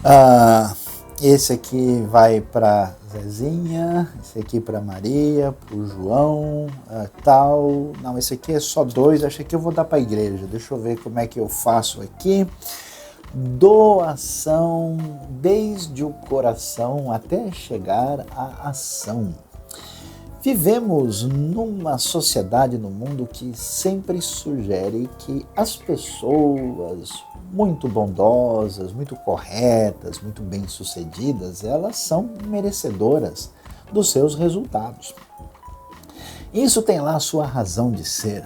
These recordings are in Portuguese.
Ah, esse aqui vai para Zezinha, esse aqui para Maria, para o João, tal. Não, esse aqui é só 2, acho que eu vou dar para a igreja. Deixa eu ver como é que eu faço aqui. Doação desde o coração até chegar à ação. Vivemos numa sociedade no mundo que sempre sugere que as pessoas muito bondosas, muito corretas, muito bem-sucedidas, elas são merecedoras dos seus resultados. Isso tem lá a sua razão de ser,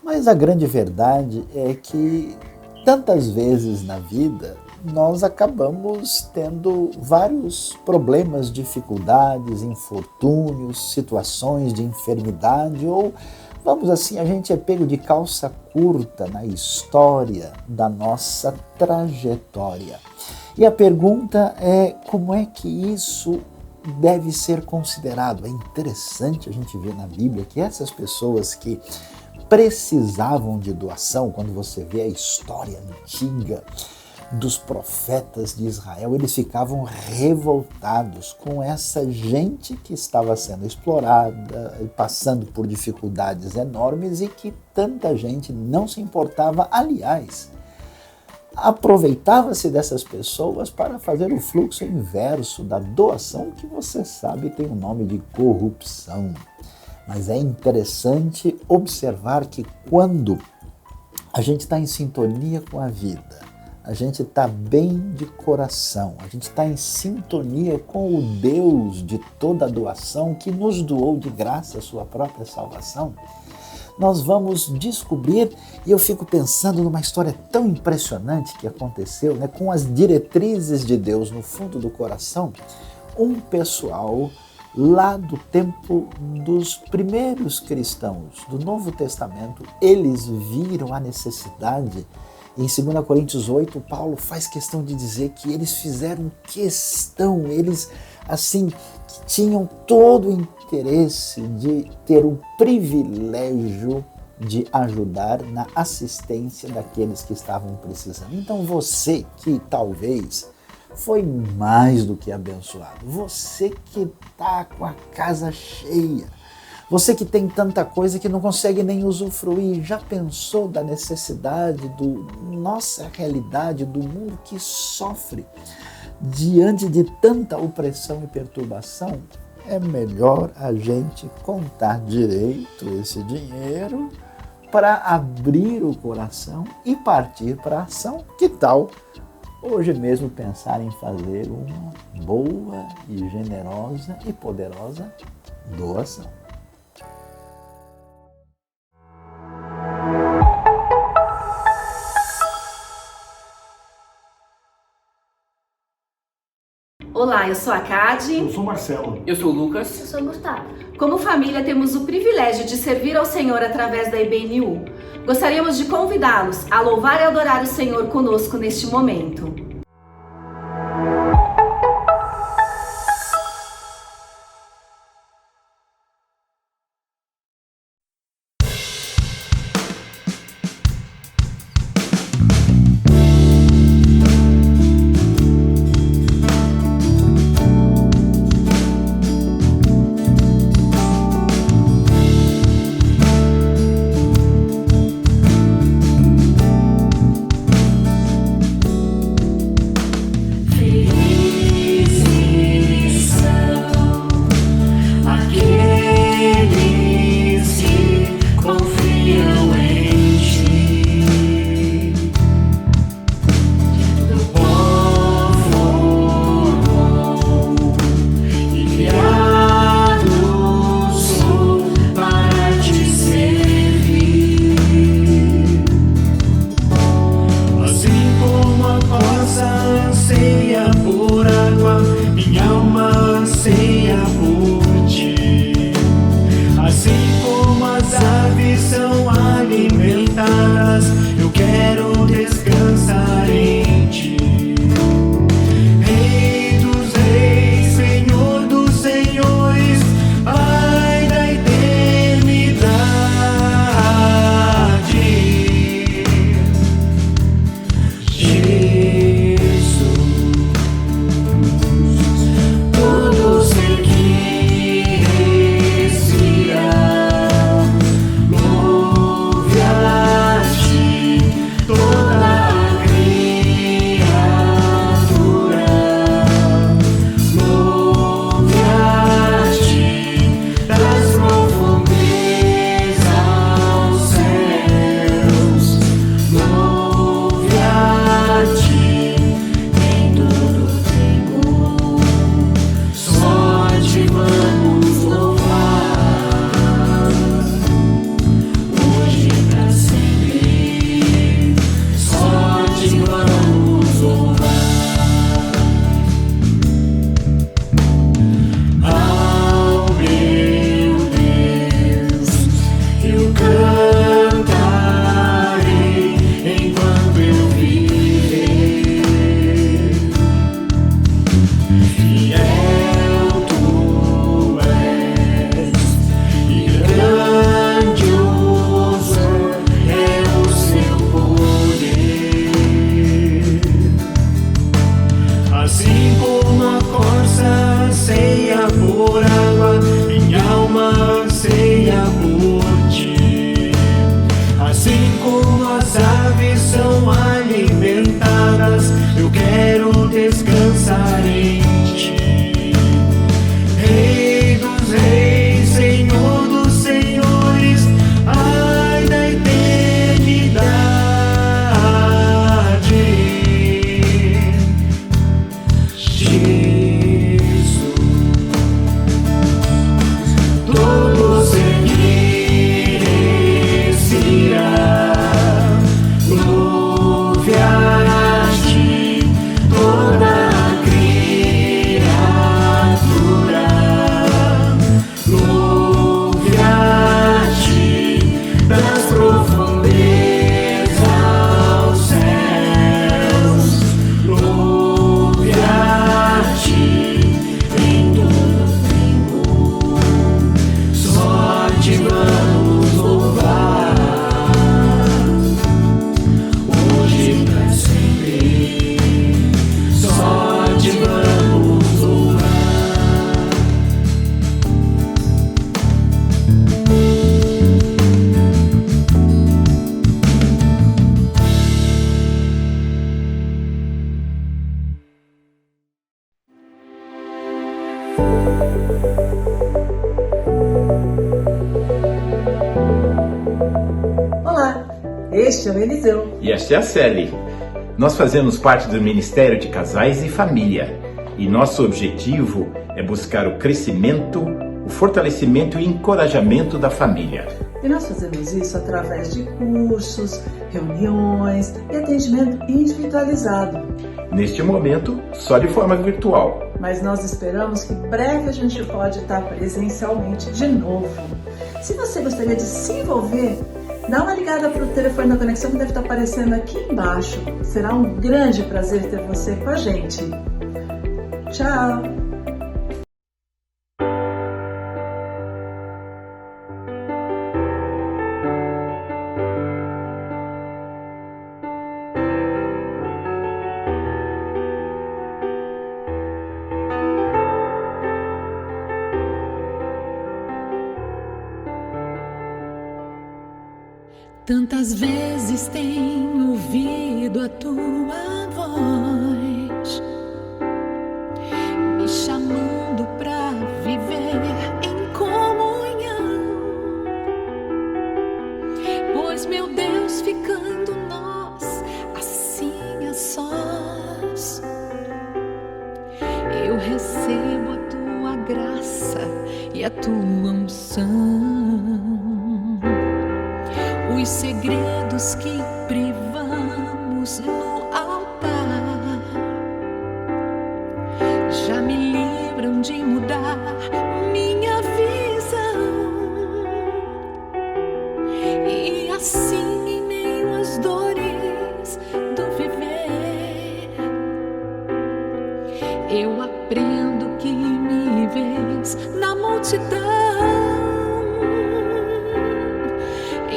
mas a grande verdade é que tantas vezes na vida nós acabamos tendo vários problemas, dificuldades, infortúnios, situações de enfermidade ou, vamos assim, a gente é pego de calça curta na história da nossa trajetória. E a pergunta é como é que isso deve ser considerado? É interessante a gente ver na Bíblia que essas pessoas que precisavam de doação, quando você vê a história antiga dos profetas de Israel, eles ficavam revoltados com essa gente que estava sendo explorada, passando por dificuldades enormes e que tanta gente não se importava. Aliás, aproveitava-se dessas pessoas para fazer o fluxo inverso da doação, que você sabe tem o nome de corrupção. Mas é interessante observar que quando a gente está em sintonia com a vida, a gente está bem de coração, a gente está em sintonia com o Deus de toda a doação que nos doou de graça a sua própria salvação, nós vamos descobrir, e eu fico pensando numa história tão impressionante que aconteceu, com as diretrizes de Deus no fundo do coração, um pessoal lá do tempo dos primeiros cristãos do Novo Testamento, eles viram a necessidade. Em 2 Coríntios 8, Paulo faz questão de dizer que eles fizeram questão, eles assim tinham todo o interesse de ter o privilégio de ajudar na assistência daqueles que estavam precisando. Então você que talvez foi mais do que abençoado, você que está com a casa cheia, você que tem tanta coisa que não consegue nem usufruir, já pensou da necessidade, nossa realidade, do mundo que sofre diante de tanta opressão e perturbação? É melhor a gente contar direito esse dinheiro para abrir o coração e partir para a ação. Que tal hoje mesmo pensar em fazer uma boa e generosa e poderosa doação? Olá, eu sou a Cade. Eu sou o Marcelo. Eu sou o Lucas. Eu sou o Gustavo. Como família, temos o privilégio de servir ao Senhor através da IBNU. Gostaríamos de convidá-los a louvar e adorar o Senhor conosco neste momento. como as aves são alimentadas, eu quero descansar em ti. Rei dos reis, Senhor dos senhores, ai da eternidade. Jesus, todo ser que respira, louve a ti, toda criatura, louve a ti, das profundezas aos céus, louve a ti em todo tempo, só te vamos louvar, hoje e pra sempre, só te vamos louvar. Olá, este é o Eliseu. E esta é a Celi. Nós fazemos parte do Ministério de Casais e Família. E nosso objetivo é buscar o crescimento, o fortalecimento e encorajamento da família. E nós fazemos isso através de cursos, reuniões e atendimento individualizado. Neste momento, só de forma virtual. Mas nós esperamos que breve a gente pode estar presencialmente de novo. Se você gostaria de se envolver, dá uma ligada para o telefone da conexão que deve estar aparecendo aqui embaixo. Será um grande prazer ter você com a gente. Tchau! Tantas vezes tenho ouvido a tua voz, me chamando pra viver em comunhão. Pois, meu Deus, ficando nós assim a sós, eu recebo a tua graça e a tua unção. Os segredos que privamos no altar já me livram de mudar minha visão. E assim, em meio às dores do viver, eu aprendo que me vês na multidão.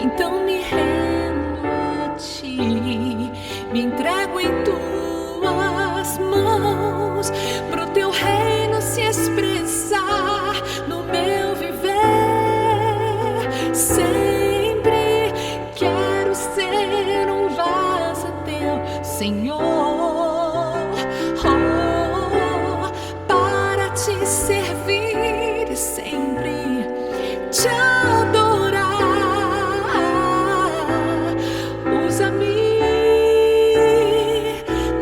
Então me rendo a ti, me entrego em tuas mãos, pro teu reino se expressar no meu viver. Sempre quero ser um vaso teu, Senhor, para te servir e sempre te adorar.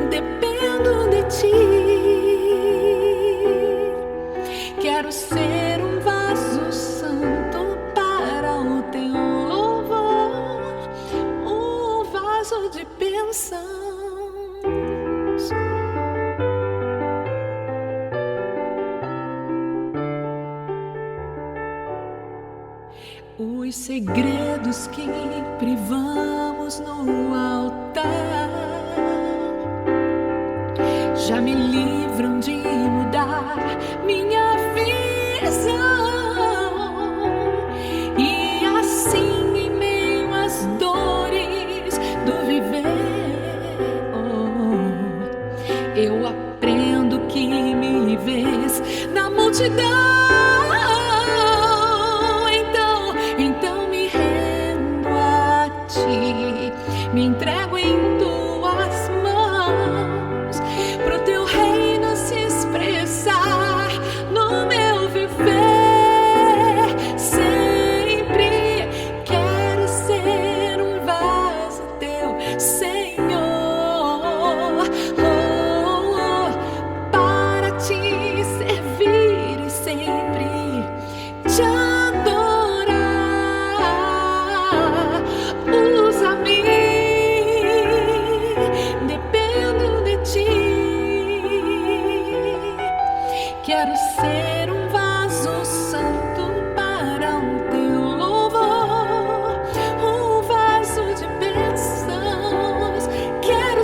Dependo de ti. Quero ser um vaso santo para o teu louvor, um vaso de bênçãos. Os segredos que privamos no altar já me livram de mudar minha visão. E assim, em meio às dores do viver, eu aprendo que me vês na multidão. Então me rendo a ti. me entrego em tuas mãos, pro teu reino se expressar no meu viver. Sempre quero ser um vaso teu, Senhor, para te servir e sempre te adorar. Usa-me, dependo de ti. Quero ser um vaso santo para o teu louvor, um vaso de bênçãos. Quero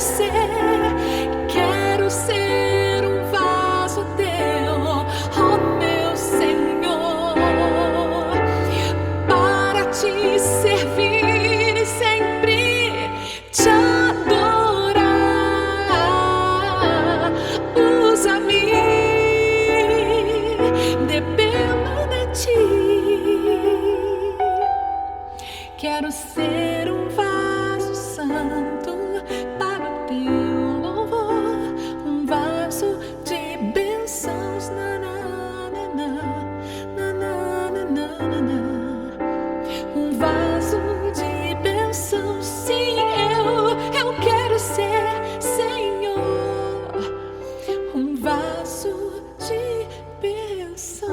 ser um vaso teu, oh meu Senhor, para te servir e sempre te adorar. Usa-me, dependo de ti. Quero ser um vaso santo para o teu louvor, um vaso de bênçãos. Na, na, na, na, na, na, na, na, na. Um vaso de bênçãos, sim, eu quero ser, Senhor, um vaso de bênçãos.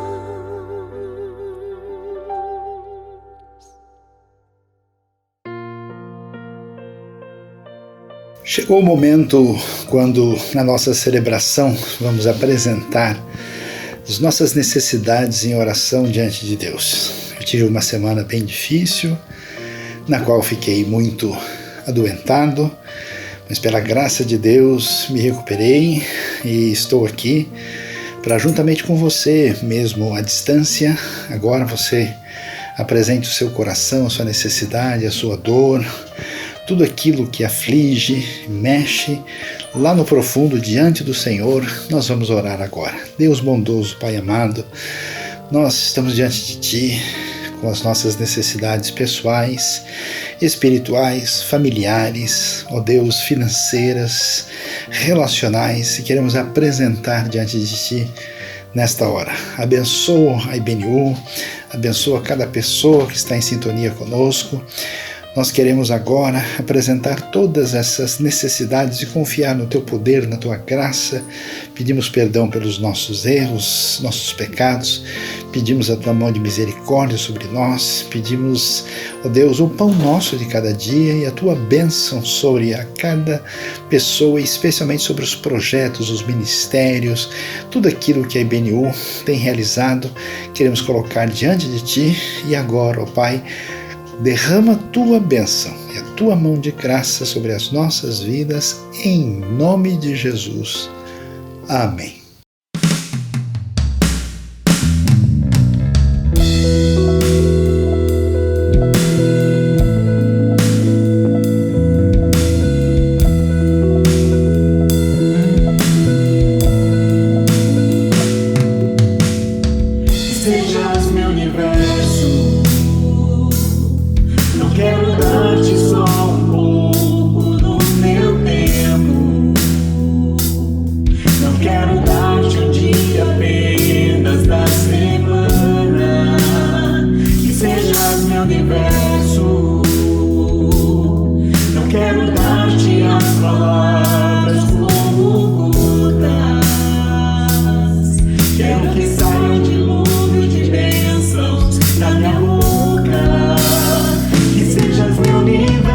Chegou o momento quando, na nossa celebração, vamos apresentar as nossas necessidades em oração diante de Deus. Eu tive uma semana bem difícil, na qual fiquei muito adoentado, mas pela graça de Deus me recuperei e estou aqui para, juntamente com você, mesmo à distância, agora você apresente o seu coração, a sua necessidade, a sua dor, tudo aquilo que aflige, mexe, lá no profundo, diante do Senhor. Nós vamos orar agora. Deus bondoso, Pai amado, nós estamos diante de Ti com as nossas necessidades pessoais, espirituais, familiares, ó Deus, financeiras, relacionais, e queremos apresentar diante de Ti nesta hora. Abençoa a IBNU, abençoa cada pessoa que está em sintonia conosco. Nós queremos agora apresentar todas essas necessidades e confiar no Teu poder, na Tua graça. Pedimos perdão pelos nossos erros, nossos pecados. Pedimos a Tua mão de misericórdia sobre nós. Pedimos, ó Deus, o pão nosso de cada dia e a Tua bênção sobre a cada pessoa, especialmente sobre os projetos, os ministérios, tudo aquilo que a IBNU tem realizado. Queremos colocar diante de Ti e agora, ó Pai, derrama a Tua bênção e a Tua mão de graça sobre as nossas vidas, em nome de Jesus. Amém. Sejas meu universo. Não quero dar-te só um pouco do meu tempo. Não quero dar-te um dia apenas da semana. Que sejas meu universo. Não quero dar-te as palavras como gotas. Quero que saia um dilúvio de bênçãos da minha boca. Que sejas meu universo.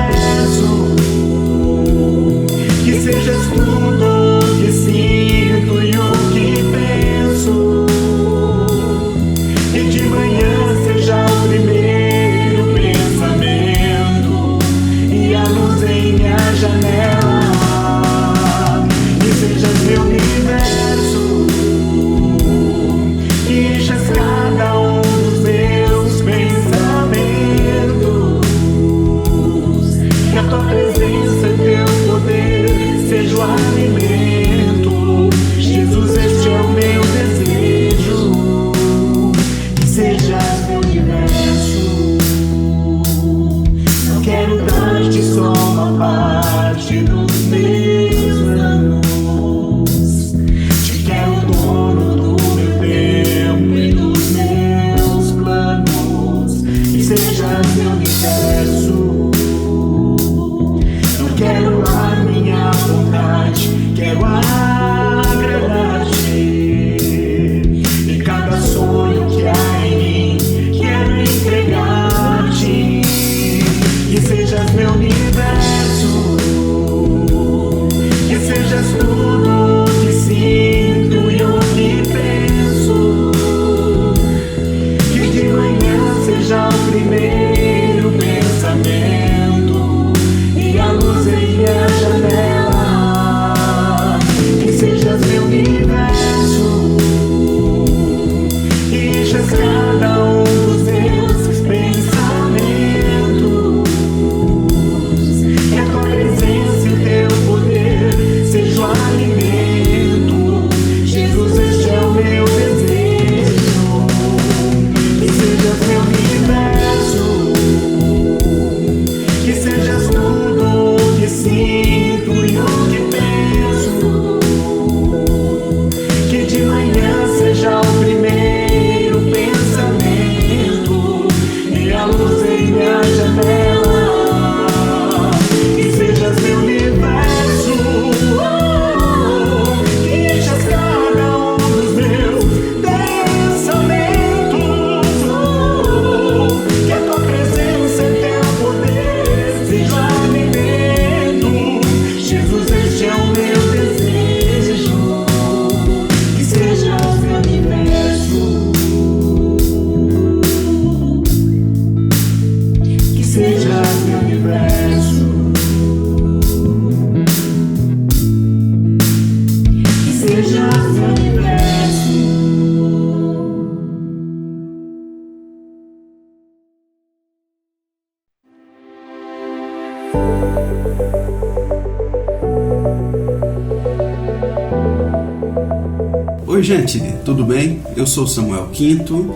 Oi gente, tudo bem? Eu sou Samuel Quinto,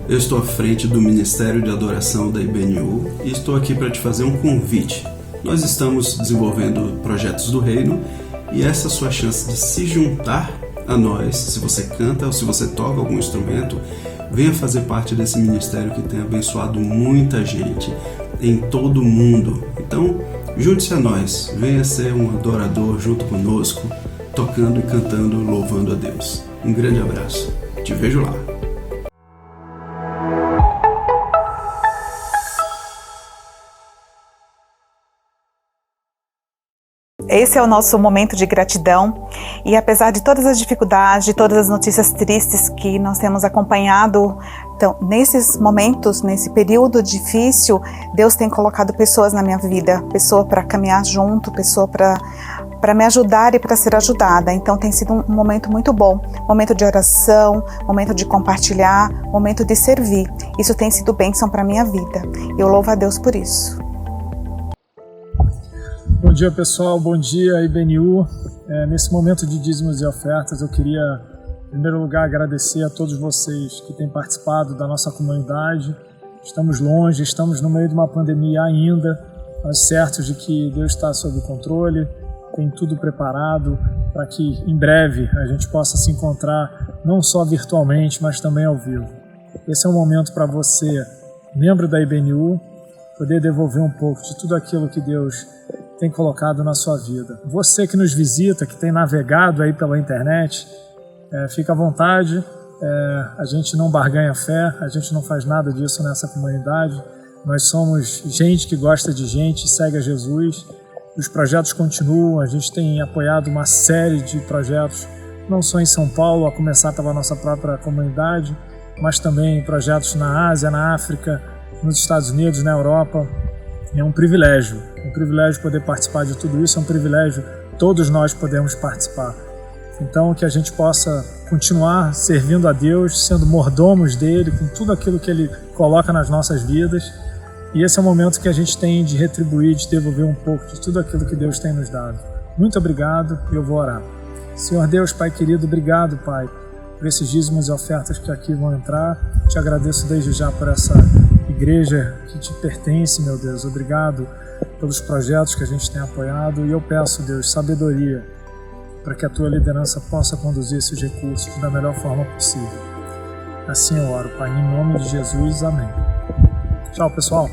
eu estou à frente do Ministério de Adoração da IBNU e estou aqui para te fazer um convite. Nós estamos desenvolvendo projetos do reino e essa é a sua chance de se juntar a nós. Se você canta ou se você toca algum instrumento, venha fazer parte desse ministério que tem abençoado muita gente em todo o mundo. Então, junte-se a nós, venha ser um adorador junto conosco, tocando e cantando, louvando a Deus. Um grande abraço. Te vejo lá. Esse é o nosso momento de gratidão e apesar de todas as dificuldades, de todas as notícias tristes que nós temos acompanhado, então, nesses momentos, nesse período difícil, Deus tem colocado pessoas na minha vida, pessoa para caminhar junto, pessoa para me ajudar e para ser ajudada. Então tem sido um momento muito bom, momento de oração, momento de compartilhar, momento de servir. Isso tem sido bênção para a minha vida. Eu louvo a Deus por isso. Bom dia pessoal, bom dia IBNU. Nesse momento de dízimos e ofertas eu queria, em primeiro lugar, agradecer a todos vocês que têm participado da nossa comunidade. Estamos longe, estamos no meio de uma pandemia ainda, mas certos de que Deus está sob controle, tem tudo preparado para que em breve a gente possa se encontrar não só virtualmente, mas também ao vivo. Esse é um momento para você, membro da IBNU, poder devolver um pouco de tudo aquilo que Deus tem colocado na sua vida. Você que nos visita, que tem navegado aí pela internet, fica à vontade, a gente não barganha fé, a gente não faz nada disso nessa comunidade. Nós somos gente que gosta de gente, segue a Jesus. Os projetos continuam, a gente tem apoiado uma série de projetos, não só em São Paulo, a começar pela nossa própria comunidade, mas também projetos na Ásia, na África, nos Estados Unidos, na Europa. É um privilégio poder participar de tudo isso, é um privilégio todos nós podemos participar. Então que a gente possa continuar servindo a Deus, sendo mordomos dele, com tudo aquilo que ele coloca nas nossas vidas. E esse é o momento que a gente tem de retribuir, de devolver um pouco de tudo aquilo que Deus tem nos dado. Muito obrigado e eu vou orar. Senhor Deus, Pai querido, obrigado, Pai, por esses dízimos e ofertas que aqui vão entrar. Te agradeço desde já por essa igreja que te pertence, meu Deus. Obrigado pelos projetos que a gente tem apoiado e eu peço, Deus, sabedoria para que a Tua liderança possa conduzir esses recursos da melhor forma possível. Assim eu oro, Pai, em nome de Jesus. Amém. Tchau, pessoal.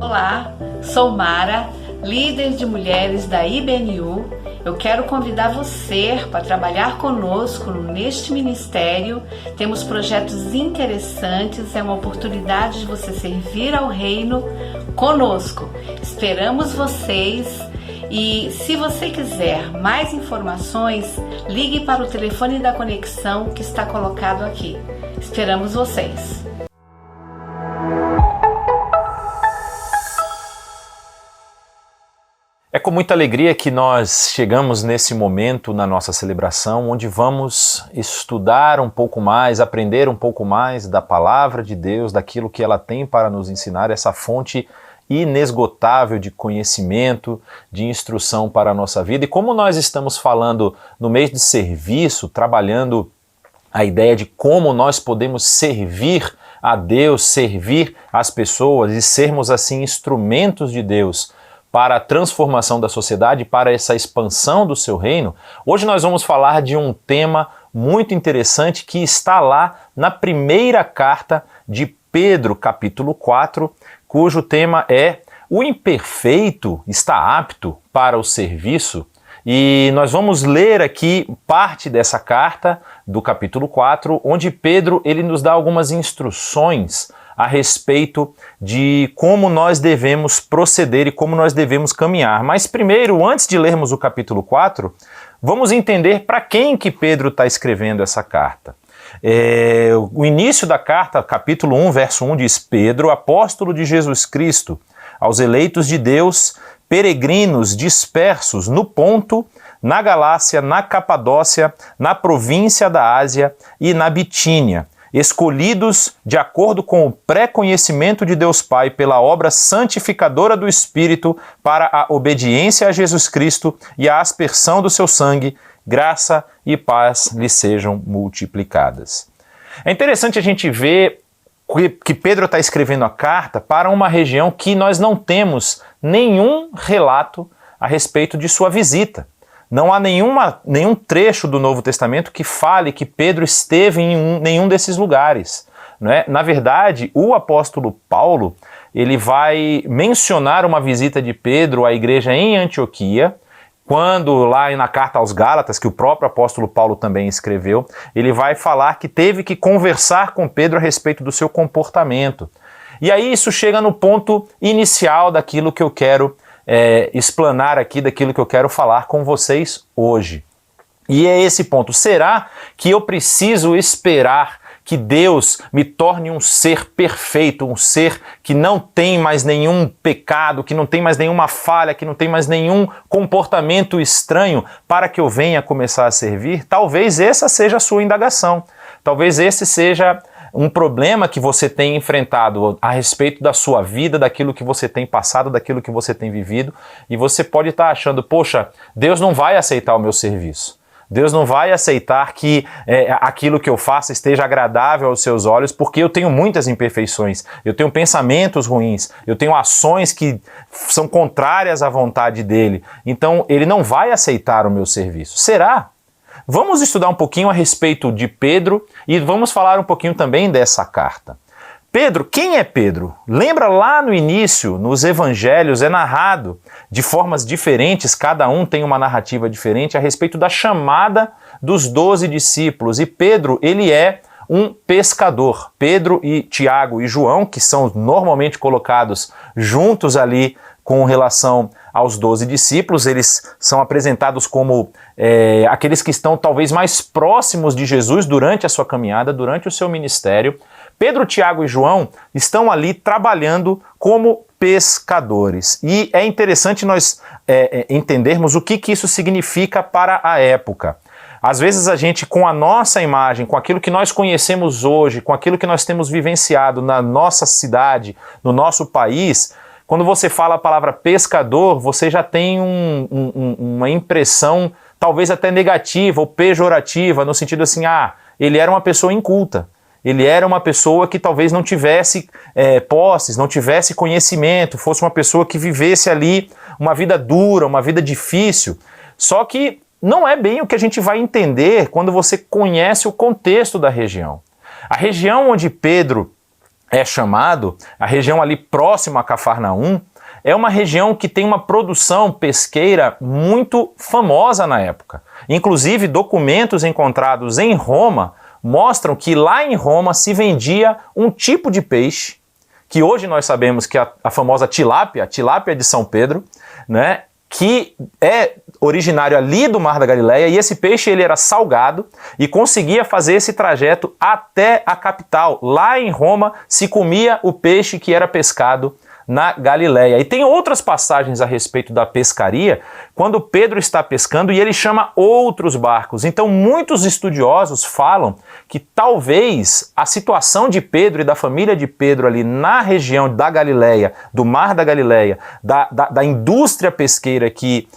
Olá, sou Mara, líder de mulheres da IBNU. Eu quero convidar você para trabalhar conosco neste ministério. Temos projetos interessantes, é uma oportunidade de você servir ao reino conosco. Esperamos vocês. E se você quiser mais informações, ligue para o telefone da conexão que está colocado aqui. Esperamos vocês! É com muita alegria que nós chegamos nesse momento na nossa celebração, onde vamos estudar um pouco mais, aprender um pouco mais da palavra de Deus, daquilo que ela tem para nos ensinar, essa fonte inesgotável de conhecimento, de instrução para a nossa vida. E como nós estamos falando no mês de serviço, trabalhando a ideia de como nós podemos servir a Deus, servir as pessoas e sermos assim instrumentos de Deus para a transformação da sociedade, para essa expansão do seu reino, hoje nós vamos falar de um tema muito interessante que está lá na primeira carta de Pedro, capítulo 4, cujo tema é "O imperfeito está apto para o serviço?". E nós vamos ler aqui parte dessa carta do capítulo 4, onde Pedro ele nos dá algumas instruções a respeito de como nós devemos proceder e como nós devemos caminhar. Mas primeiro, antes de lermos o capítulo 4, vamos entender para quem que Pedro está escrevendo essa carta. O início da carta, capítulo 1, verso 1, diz: Pedro, apóstolo de Jesus Cristo, aos eleitos de Deus, peregrinos dispersos no Ponto, na Galácia, na Capadócia, na província da Ásia e na Bitínia, escolhidos de acordo com o pré-conhecimento de Deus Pai pela obra santificadora do Espírito para a obediência a Jesus Cristo e a aspersão do seu sangue, graça e paz lhes sejam multiplicadas. É interessante a gente ver que Pedro está escrevendo a carta para uma região que nós não temos nenhum relato a respeito de sua visita. Não há nenhum trecho do Novo Testamento que fale que Pedro esteve em nenhum desses lugares. Não é? Na verdade, o apóstolo Paulo ele vai mencionar uma visita de Pedro à igreja em Antioquia, quando lá na carta aos Gálatas, que o próprio apóstolo Paulo também escreveu, ele vai falar que teve que conversar com Pedro a respeito do seu comportamento. E aí isso chega no ponto inicial daquilo que eu quero explanar aqui, daquilo que eu quero falar com vocês hoje. E é esse ponto. Será que eu preciso esperar que Deus me torne um ser perfeito, um ser que não tem mais nenhum pecado, que não tem mais nenhuma falha, que não tem mais nenhum comportamento estranho para que eu venha começar a servir? Talvez essa seja a sua indagação. Talvez esse seja um problema que você tem enfrentado a respeito da sua vida, daquilo que você tem passado, daquilo que você tem vivido, e você pode estar achando, poxa, Deus não vai aceitar o meu serviço. Deus não vai aceitar que aquilo que eu faço esteja agradável aos seus olhos, porque eu tenho muitas imperfeições, eu tenho pensamentos ruins, eu tenho ações que são contrárias à vontade dele. Então, ele não vai aceitar o meu serviço. Será? Vamos estudar um pouquinho a respeito de Pedro e vamos falar um pouquinho também dessa carta. Pedro, quem é Pedro? Lembra lá no início, nos evangelhos, é narrado de formas diferentes, cada um tem uma narrativa diferente a respeito da chamada dos 12 discípulos. E Pedro, ele é um pescador. Pedro e Tiago e João, que são normalmente colocados juntos ali com relação aos 12 discípulos, eles são apresentados como aqueles que estão talvez mais próximos de Jesus durante a sua caminhada, durante o seu ministério. Pedro, Tiago e João estão ali trabalhando como pescadores. E é interessante nós entendermos o que isso significa para a época. Às vezes a gente, com a nossa imagem, com aquilo que nós conhecemos hoje, com aquilo que nós temos vivenciado na nossa cidade, no nosso país, quando você fala a palavra pescador, você já tem uma impressão talvez até negativa ou pejorativa, no sentido assim, ele era uma pessoa inculta. Ele era uma pessoa que talvez não tivesse posses, não tivesse conhecimento, fosse uma pessoa que vivesse ali uma vida dura, uma vida difícil. Só que não é bem o que a gente vai entender quando você conhece o contexto da região. A região onde Pedro é chamado, a região ali próxima a Cafarnaum, é uma região que tem uma produção pesqueira muito famosa na época. Inclusive, documentos encontrados em Roma mostram que lá em Roma se vendia um tipo de peixe, que hoje nós sabemos que é a famosa tilápia de São Pedro, né, que é originário ali do Mar da Galileia, e esse peixe ele era salgado e conseguia fazer esse trajeto até a capital. Lá em Roma se comia o peixe que era pescado na Galileia. E tem outras passagens a respeito da pescaria, quando Pedro está pescando e ele chama outros barcos. Então muitos estudiosos falam que talvez a situação de Pedro e da família de Pedro ali na região da Galileia, do Mar da Galileia, da indústria pesqueira que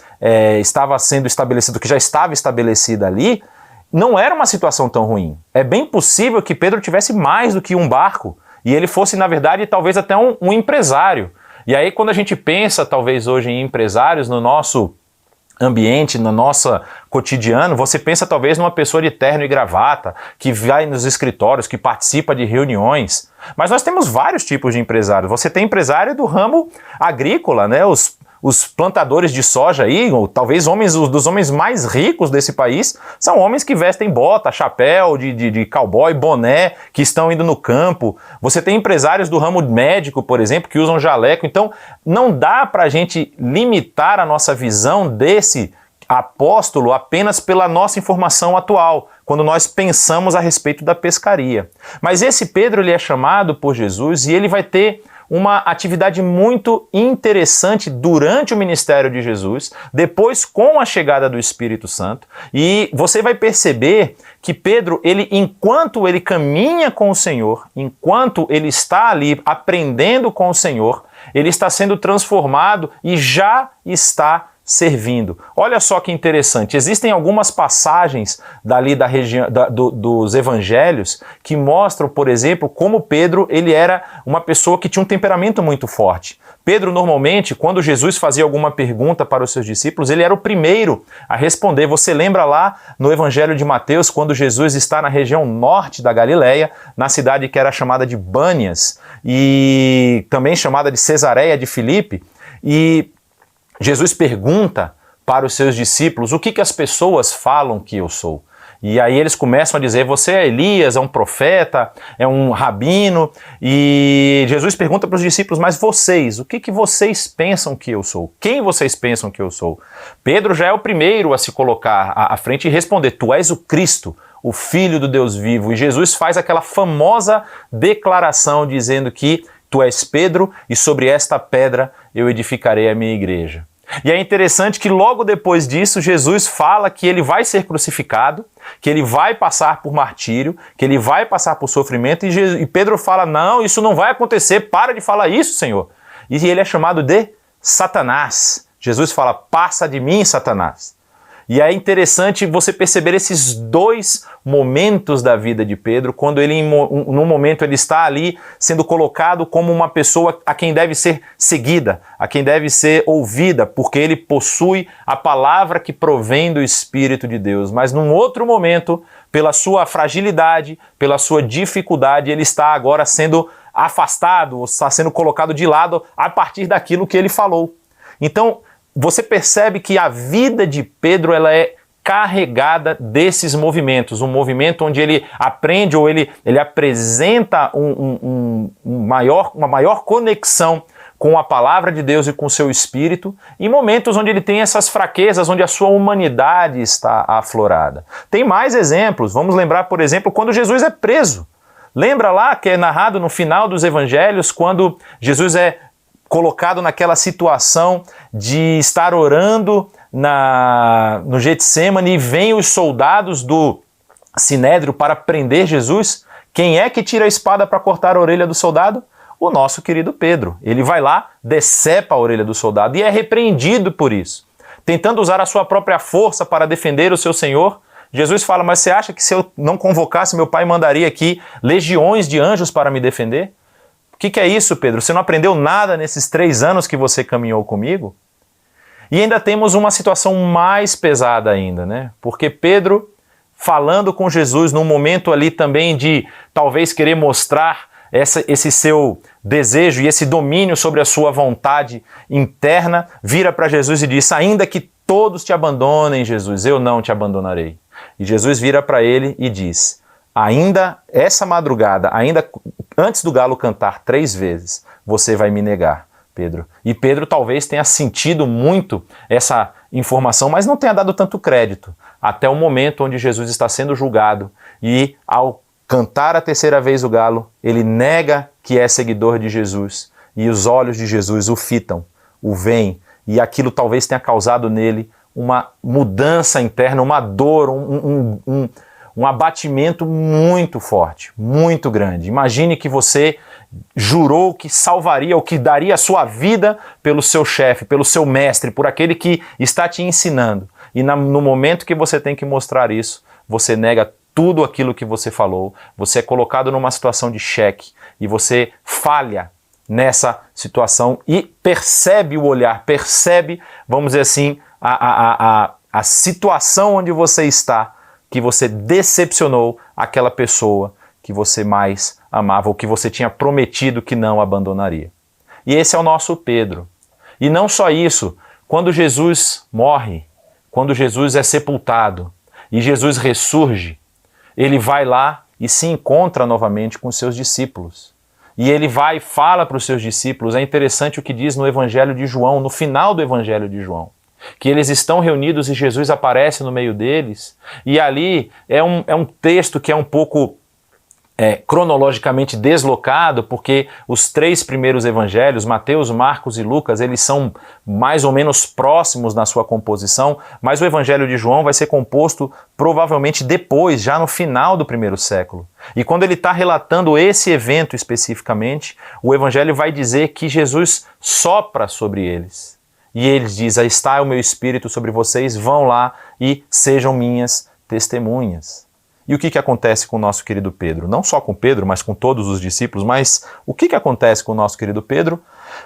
estava sendo estabelecida, que já estava estabelecida ali, não era uma situação tão ruim. É bem possível que Pedro tivesse mais do que um barco, e ele fosse, na verdade, talvez até um empresário. E aí, quando a gente pensa, talvez hoje, em empresários no nosso ambiente, no nosso cotidiano, você pensa talvez numa pessoa de terno e gravata, que vai nos escritórios, que participa de reuniões. Mas nós temos vários tipos de empresários. Você tem empresário do ramo agrícola, né? Os plantadores de soja aí, ou talvez dos homens mais ricos desse país, são homens que vestem bota, chapéu de cowboy, boné, que estão indo no campo. Você tem empresários do ramo médico, por exemplo, que usam jaleco. Então, não dá para a gente limitar a nossa visão desse apóstolo apenas pela nossa informação atual, quando nós pensamos a respeito da pescaria. Mas esse Pedro, ele é chamado por Jesus e ele vai ter uma atividade muito interessante durante o ministério de Jesus, depois com a chegada do Espírito Santo, e você vai perceber que Pedro, enquanto ele caminha com o Senhor, enquanto ele está ali aprendendo com o Senhor, ele está sendo transformado e já está servindo. Olha só que interessante, existem algumas passagens dali da região dos evangelhos que mostram, por exemplo, como Pedro ele era uma pessoa que tinha um temperamento muito forte. Pedro, normalmente, quando Jesus fazia alguma pergunta para os seus discípulos, ele era o primeiro a responder. Você lembra lá no Evangelho de Mateus, quando Jesus está na região norte da Galileia, na cidade que era chamada de Bânias, e também chamada de Cesareia de Filipe, e Jesus pergunta para os seus discípulos o que as pessoas falam que eu sou. E aí eles começam a dizer, você é Elias, é um profeta, é um rabino. E Jesus pergunta para os discípulos, mas vocês, o que vocês pensam que eu sou? Quem vocês pensam que eu sou? Pedro já é o primeiro a se colocar à frente e responder, tu és o Cristo, o Filho do Deus vivo. E Jesus faz aquela famosa declaração dizendo que tu és Pedro e sobre esta pedra eu edificarei a minha igreja. E é interessante que logo depois disso Jesus fala que ele vai ser crucificado, que ele vai passar por martírio, que ele vai passar por sofrimento, e Pedro fala, não, isso não vai acontecer, para de falar isso, Senhor. E ele é chamado de Satanás. Jesus fala, passa de mim, Satanás. E é interessante você perceber esses dois momentos da vida de Pedro, quando ele, num momento, ele está ali sendo colocado como uma pessoa a quem deve ser seguida, a quem deve ser ouvida, porque ele possui a palavra que provém do Espírito de Deus. Mas num outro momento, pela sua fragilidade, pela sua dificuldade, ele está agora sendo afastado, está sendo colocado de lado a partir daquilo que ele falou. Então, você percebe que a vida de Pedro ela é carregada desses movimentos, um movimento onde ele aprende ou ele apresenta uma maior conexão com a palavra de Deus e com o seu espírito, em momentos onde ele tem essas fraquezas, onde a sua humanidade está aflorada. Tem mais exemplos, vamos lembrar, por exemplo, quando Jesus é preso. Lembra lá que é narrado no final dos evangelhos, quando Jesus é colocado naquela situação de estar orando no Getsêmani e vem os soldados do Sinédrio para prender Jesus. Quem é que tira a espada para cortar a orelha do soldado? O nosso querido Pedro. Ele vai lá, decepa a orelha do soldado e é repreendido por isso. Tentando usar a sua própria força para defender o seu Senhor, Jesus fala, mas você acha que se eu não convocasse, meu pai mandaria aqui legiões de anjos para me defender? O que é isso, Pedro? Você não aprendeu nada nesses 3 anos que você caminhou comigo? E ainda temos uma situação mais pesada ainda, né? Porque Pedro, falando com Jesus num momento ali também de talvez querer mostrar esse seu desejo e esse domínio sobre a sua vontade interna, vira para Jesus e diz, ainda que todos te abandonem, Jesus, eu não te abandonarei. E Jesus vira para ele e diz, ainda essa madrugada, ainda antes do galo cantar 3 vezes, você vai me negar, Pedro. E Pedro talvez tenha sentido muito essa informação, mas não tenha dado tanto crédito, até o momento onde Jesus está sendo julgado e ao cantar a 3ª vez o galo, ele nega que é seguidor de Jesus e os olhos de Jesus o fitam, o veem, e aquilo talvez tenha causado nele uma mudança interna, uma dor, um abatimento muito forte, muito grande. Imagine que você jurou que salvaria ou que daria a sua vida pelo seu chefe, pelo seu mestre, por aquele que está te ensinando. E no momento que você tem que mostrar isso, você nega tudo aquilo que você falou, você é colocado numa situação de cheque e você falha nessa situação e percebe o olhar, percebe, vamos dizer assim, a situação onde você está, que você decepcionou aquela pessoa que você mais amava ou que você tinha prometido que não abandonaria. E esse é o nosso Pedro. E não só isso, quando Jesus morre, quando Jesus é sepultado e Jesus ressurge, ele vai lá e se encontra novamente com seus discípulos. E ele vai e fala para os seus discípulos, é interessante o que diz no Evangelho de João, no final do Evangelho de João, que eles estão reunidos e Jesus aparece no meio deles, e ali é um texto que é um pouco cronologicamente deslocado, porque os 3 primeiros evangelhos, Mateus, Marcos e Lucas, eles são mais ou menos próximos na sua composição, mas o evangelho de João vai ser composto provavelmente depois, já no final do 1º século. E quando ele está relatando esse evento especificamente, o evangelho vai dizer que Jesus sopra sobre eles. E ele diz: está o meu espírito sobre vocês, vão lá e sejam minhas testemunhas. E o que acontece com o nosso querido Pedro? Não só com Pedro, mas com todos os discípulos, mas o que acontece com o nosso querido Pedro?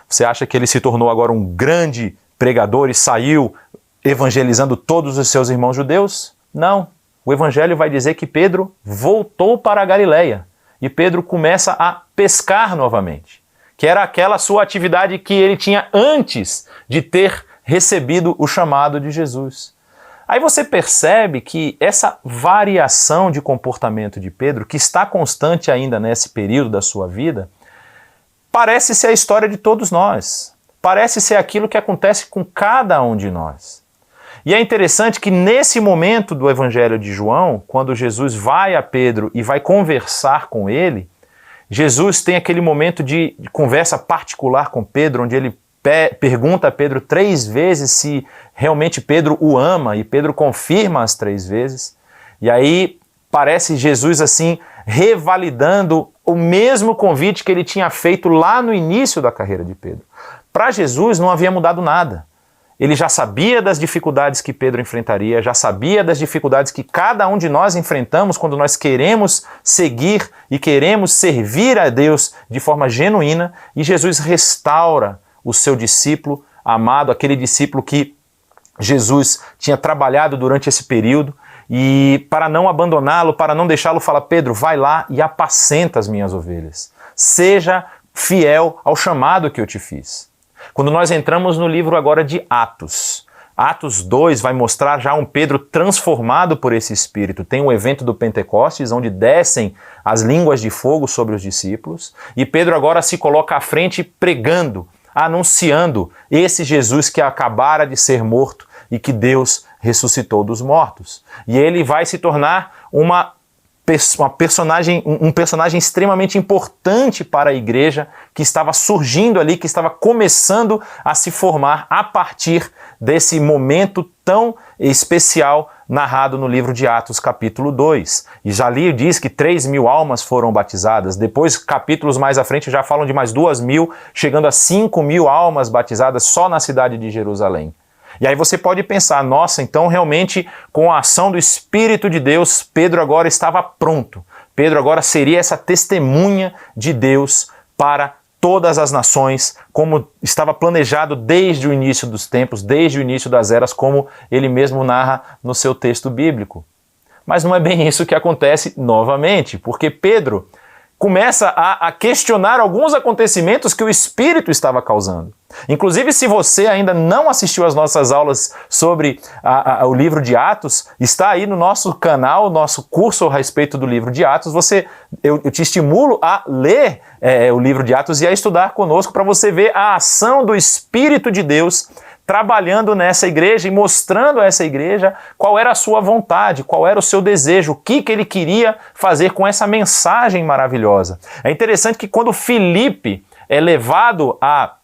Você acha que ele se tornou agora um grande pregador e saiu evangelizando todos os seus irmãos judeus? Não. O evangelho vai dizer que Pedro voltou para a Galileia e Pedro começa a pescar novamente, que era aquela sua atividade que ele tinha antes de ter recebido o chamado de Jesus. Aí você percebe que essa variação de comportamento de Pedro, que está constante ainda nesse período da sua vida, parece ser a história de todos nós. Parece ser aquilo que acontece com cada um de nós. E é interessante que nesse momento do Evangelho de João, quando Jesus vai a Pedro e vai conversar com ele, Jesus tem aquele momento de conversa particular com Pedro, onde ele pergunta a Pedro 3 vezes se realmente Pedro o ama, e Pedro confirma as 3 vezes. E aí parece Jesus assim revalidando o mesmo convite que ele tinha feito lá no início da carreira de Pedro. Para Jesus não havia mudado nada. Ele já sabia das dificuldades que Pedro enfrentaria, já sabia das dificuldades que cada um de nós enfrentamos quando nós queremos seguir e queremos servir a Deus de forma genuína, e Jesus restaura o seu discípulo amado, aquele discípulo que Jesus tinha trabalhado durante esse período, e para não abandoná-lo, para não deixá-lo, fala: Pedro, vai lá e apacenta as minhas ovelhas. Seja fiel ao chamado que eu te fiz. Quando nós entramos no livro agora de Atos, Atos 2 vai mostrar já um Pedro transformado por esse Espírito. Tem o evento do Pentecostes, onde descem as línguas de fogo sobre os discípulos, e Pedro agora se coloca à frente pregando, anunciando esse Jesus que acabara de ser morto e que Deus ressuscitou dos mortos. E ele vai se tornar um personagem extremamente importante para a igreja que estava surgindo ali, que estava começando a se formar a partir desse momento tão especial narrado no livro de Atos, capítulo 2. E já ali diz que 3.000 almas foram batizadas. Depois, capítulos mais à frente, já falam de mais 2.000, chegando a 5.000 almas batizadas só na cidade de Jerusalém. E aí você pode pensar: nossa, então realmente com a ação do Espírito de Deus, Pedro agora estava pronto. Pedro agora seria essa testemunha de Deus para todas as nações, como estava planejado desde o início dos tempos, desde o início das eras, como ele mesmo narra no seu texto bíblico. Mas não é bem isso que acontece novamente, porque Pedro começa a questionar alguns acontecimentos que o Espírito estava causando. Inclusive, se você ainda não assistiu às nossas aulas sobre o livro de Atos, está aí no nosso canal, nosso curso a respeito do livro de Atos. Eu te estimulo a ler o livro de Atos e a estudar conosco para você ver a ação do Espírito de Deus trabalhando nessa igreja e mostrando a essa igreja qual era a sua vontade, qual era o seu desejo, o que ele queria fazer com essa mensagem maravilhosa. É interessante que quando Filipe é levado a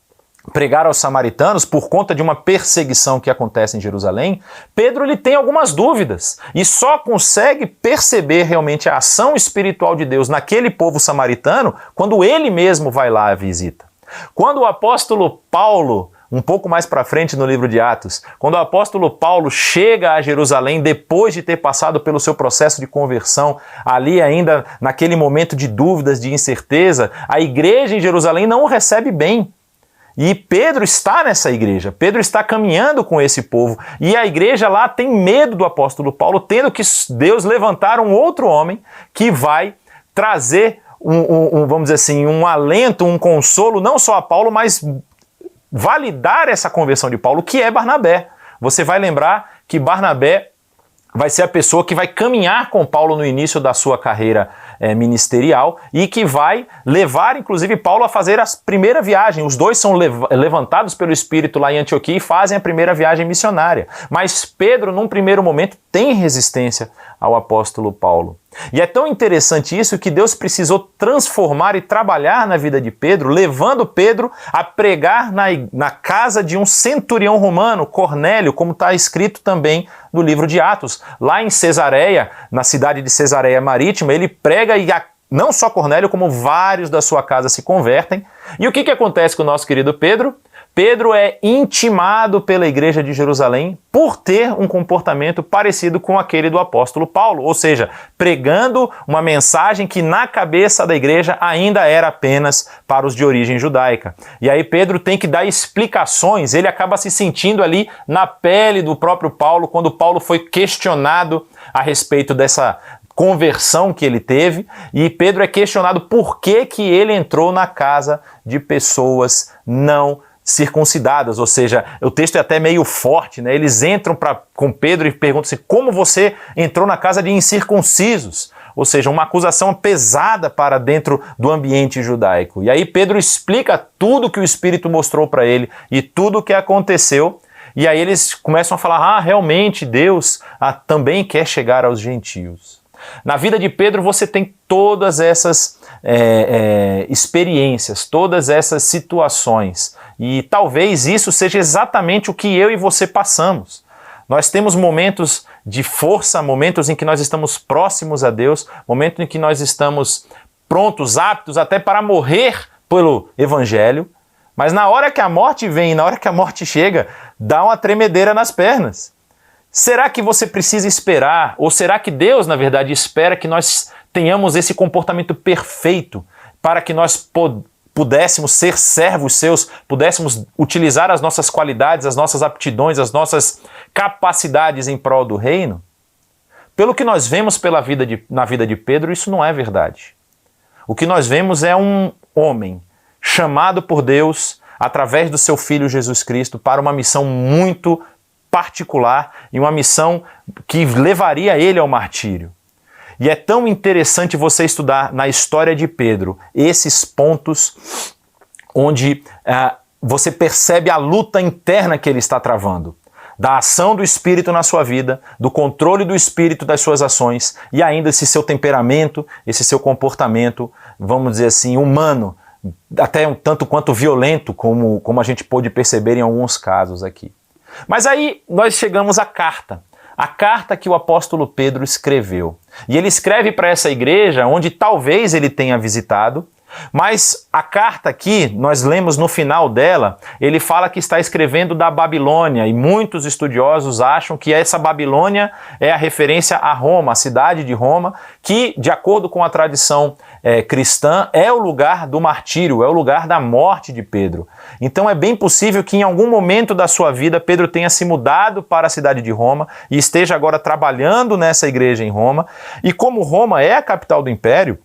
pregar aos samaritanos por conta de uma perseguição que acontece em Jerusalém, Pedro ele tem algumas dúvidas e só consegue perceber realmente a ação espiritual de Deus naquele povo samaritano quando ele mesmo vai lá à visita. Quando o apóstolo Paulo, um pouco mais para frente no livro de Atos, quando o apóstolo Paulo chega a Jerusalém depois de ter passado pelo seu processo de conversão, ali ainda naquele momento de dúvidas, de incerteza, a igreja em Jerusalém não o recebe bem. E Pedro está nessa igreja, Pedro está caminhando com esse povo, e a igreja lá tem medo do apóstolo Paulo, tendo que Deus levantar um outro homem que vai trazer vamos dizer assim, um alento, um consolo, não só a Paulo, mas validar essa conversão de Paulo, que é Barnabé. Você vai lembrar que Barnabé vai ser a pessoa que vai caminhar com Paulo no início da sua carreira ministerial e que vai levar, inclusive, Paulo a fazer a primeira viagem. Os dois são levantados pelo Espírito lá em Antioquia e fazem a primeira viagem missionária. Mas Pedro, num primeiro momento, tem resistência ao apóstolo Paulo. E é tão interessante isso que Deus precisou transformar e trabalhar na vida de Pedro, levando Pedro a pregar na casa de um centurião romano, Cornélio, como está escrito também no livro de Atos. Lá em Cesareia, na cidade de Cesareia Marítima, ele prega e não só Cornélio, como vários da sua casa se convertem. E o que acontece com o nosso querido Pedro? Pedro é intimado pela igreja de Jerusalém por ter um comportamento parecido com aquele do apóstolo Paulo, ou seja, pregando uma mensagem que na cabeça da igreja ainda era apenas para os de origem judaica. E aí Pedro tem que dar explicações, ele acaba se sentindo ali na pele do próprio Paulo, quando Paulo foi questionado a respeito dessa conversão que ele teve, e Pedro é questionado por que ele entrou na casa de pessoas não circuncidadas, ou seja, o texto é até meio forte, né? Eles entram com Pedro e perguntam assim, como você entrou na casa de incircuncisos? Ou seja, uma acusação pesada para dentro do ambiente judaico. E aí Pedro explica tudo que o Espírito mostrou para ele e tudo o que aconteceu, e aí eles começam a falar, realmente Deus também quer chegar aos gentios. Na vida de Pedro você tem todas essas experiências, todas essas situações, e talvez isso seja exatamente o que eu e você passamos. Nós temos momentos de força, momentos em que nós estamos próximos a Deus, momentos em que nós estamos prontos, aptos até para morrer pelo Evangelho, mas na hora que a morte vem, na hora que a morte chega, dá uma tremedeira nas pernas. Será que você precisa esperar? Ou será que Deus, na verdade, espera que nós tenhamos esse comportamento perfeito para que nós pudéssemos ser servos seus, pudéssemos utilizar as nossas qualidades, as nossas aptidões, as nossas capacidades em prol do reino? Pelo que nós vemos na vida de Pedro, isso não é verdade. O que nós vemos é um homem chamado por Deus, através do seu Filho Jesus Cristo, para uma missão muito particular e uma missão que levaria ele ao martírio. E é tão interessante você estudar na história de Pedro esses pontos onde você percebe a luta interna que ele está travando, da ação do Espírito na sua vida, do controle do Espírito das suas ações e ainda esse seu temperamento, esse seu comportamento, vamos dizer assim, humano, até um tanto quanto violento, como a gente pôde perceber em alguns casos aqui. Mas aí nós chegamos à carta. A carta que o apóstolo Pedro escreveu. E ele escreve para essa igreja onde talvez ele tenha visitado, mas a carta aqui, nós lemos no final dela, ele fala que está escrevendo da Babilônia, e muitos estudiosos acham que essa Babilônia é a referência a Roma, a cidade de Roma, que, de acordo com a tradição cristã, é o lugar do martírio, é o lugar da morte de Pedro. Então é bem possível que em algum momento da sua vida Pedro tenha se mudado para a cidade de Roma e esteja agora trabalhando nessa igreja em Roma, e como Roma é a capital do império,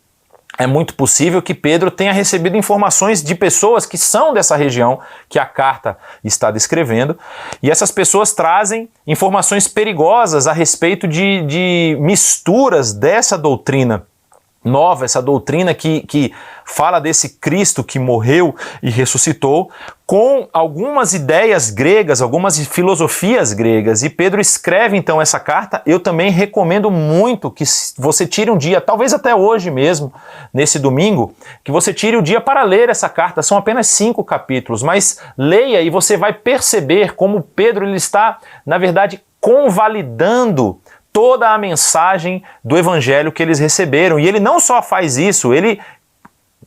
é muito possível que Pedro tenha recebido informações de pessoas que são dessa região que a carta está descrevendo, e essas pessoas trazem informações perigosas a respeito de misturas dessa doutrina nova, essa doutrina que fala desse Cristo que morreu e ressuscitou, com algumas ideias gregas, algumas filosofias gregas. E Pedro escreve então essa carta. Eu também recomendo muito que você tire um dia, talvez até hoje mesmo, nesse domingo, que você tire o dia para ler essa carta. São apenas 5 capítulos, mas leia e você vai perceber como Pedro ele está, na verdade, convalidando toda a mensagem do evangelho que eles receberam. E ele não só faz isso, ele